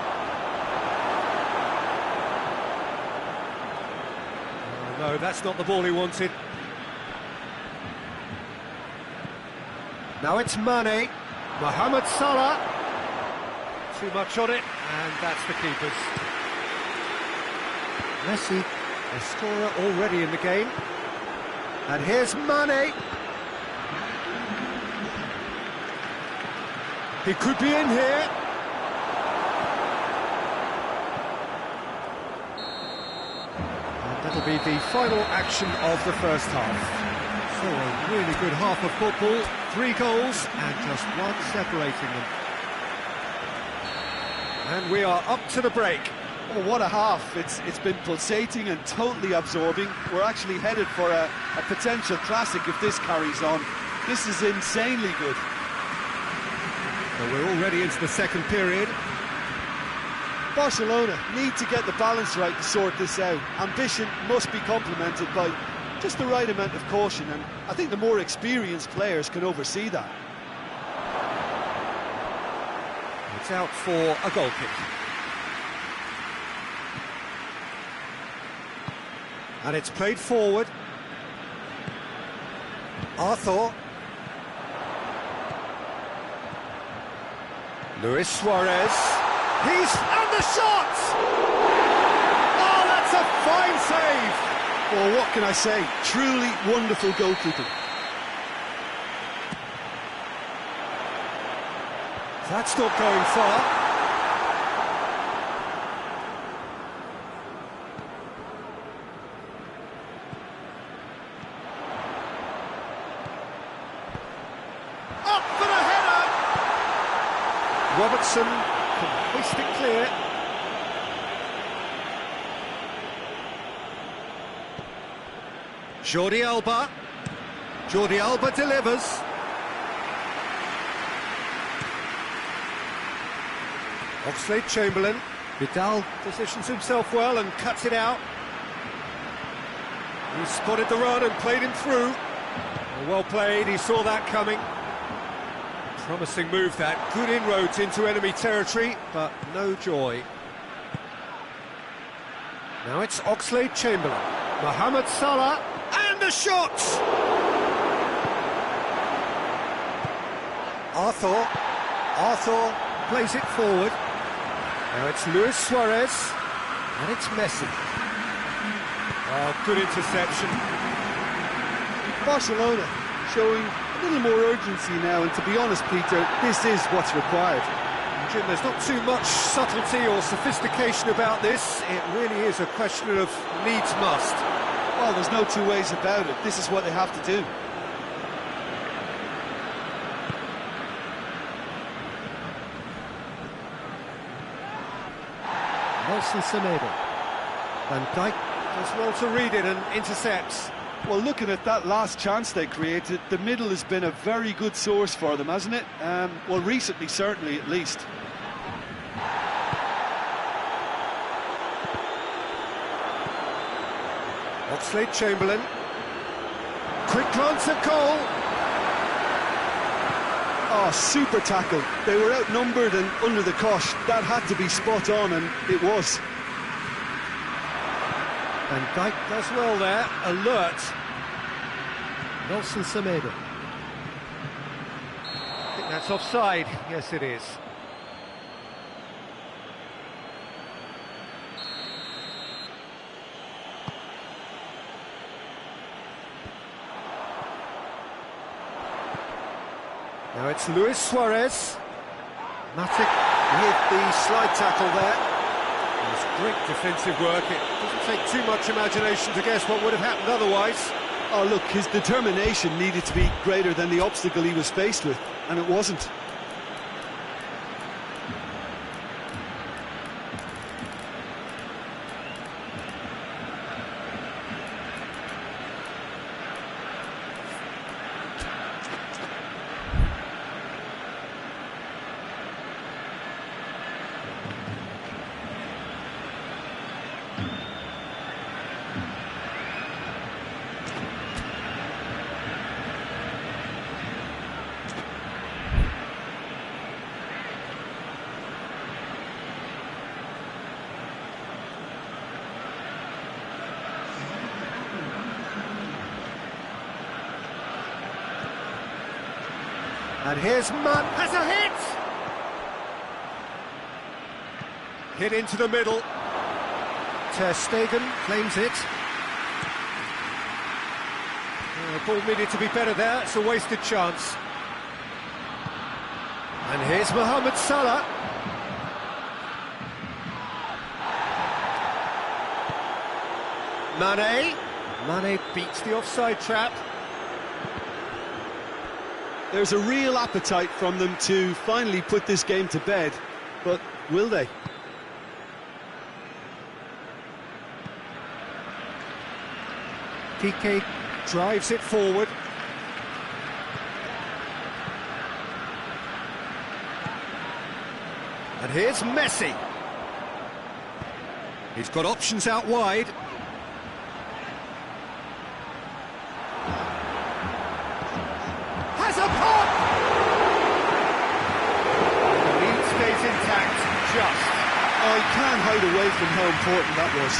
No, that's not the ball he wanted. Now it's Mane. Mohamed Salah. Too much on it, and that's the keeper's. Messi, a scorer already in the game. And here's Mane. He could be in here. That'll be the final action of the first half. So a really good half of football, 3 goals and just one separating them. And we are up to the break. Oh, what a half. It's been pulsating and totally absorbing. We're actually headed for a potential classic if this carries on. This is insanely good. So we're already into the second period. Barcelona need to get the balance right to sort this out. Ambition must be complemented by just the right amount of caution, and I think the more experienced players can oversee that. It's out for a goal kick. And it's played forward. Arthur. Luis Suarez. And the shot! Oh, that's a fine save! Well, what can I say? Truly wonderful goalkeeping. That's not going far. Up for the header! Robertson can hoist it clear. Jordi Alba. Jordi Alba delivers. Oxlade-Chamberlain. Vidal positions himself well and cuts it out. He spotted the run and played him through. Well played, he saw that coming. Promising move that, good inroads into enemy territory, but no joy. Now it's Oxlade-Chamberlain. Mohamed Salah, and the shot! Arthur plays it forward. Now it's Luis Suarez, and it's Messi. Oh, good interception. Barcelona showing a little more urgency now, and to be honest, Peter, this is what's required. Jim, there's not too much subtlety or sophistication about this. It really is a question of needs must. Well, there's no two ways about it. This is what they have to do. Nelson Semedo. Van Dijk does well to read it and intercepts. Well, looking at that last chance they created, the middle has been a very good source for them, hasn't it? Well, recently, certainly, at least. Oxlade-Chamberlain. Quick glance at goal. Oh, super tackle. They were outnumbered and under the cosh. That had to be spot on, and it was. Van Dijk does well there, alert. Nelson Semedo. I think that's offside. Yes, it is. Now it's Luis Suarez. Matic with the slide tackle there. He's That's great defensive work. It doesn't take too much imagination to guess what would have happened otherwise. Oh, look, his determination needed to be greater than the obstacle he was faced with, and it wasn't. And here's Mann, has a hit! Hit into the middle. Ter Stegen claims it. The ball needed to be better there, it's a wasted chance. And here's Mohamed Salah. Mane beats the offside trap. There's a real appetite from them to finally put this game to bed, but will they? PK drives it forward. And here's Messi. He's got options out wide. Has a pop! The lead stays intact, just. Oh, you can't hide away from how important that was.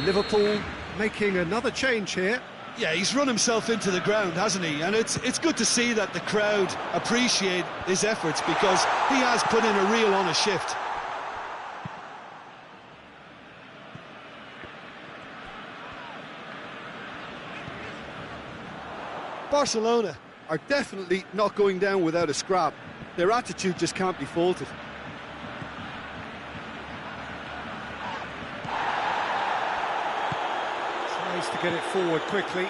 Liverpool making another change here. Yeah, he's run himself into the ground, hasn't he? And it's good to see that the crowd appreciate his efforts, because he has put in a real honest shift. Barcelona are definitely not going down without a scrap. Their attitude just can't be faulted. Tries to get it forward quickly.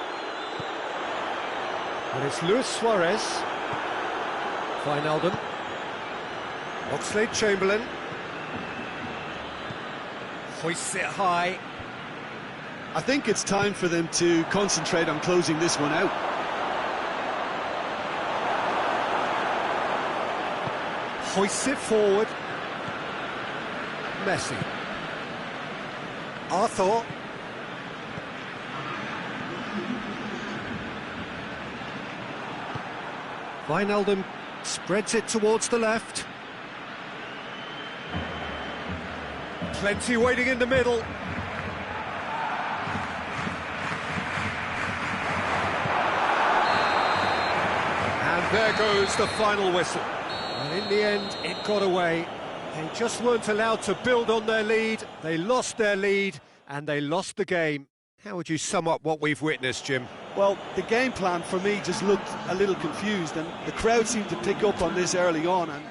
And it's Luis Suarez. Wijnaldum. Oxlade-Chamberlain. Hoists it high. I think it's time for them to concentrate on closing this one out. Hoists it forward. Messi. Arthur. Wijnaldum spreads it towards the left. Plenty waiting in the middle. And there goes the final whistle. And in the end, it got away. They just weren't allowed to build on their lead. They lost their lead, and they lost the game. How would you sum up what we've witnessed, Jim? Well, the game plan for me just looked a little confused, and the crowd seemed to pick up on this early on, and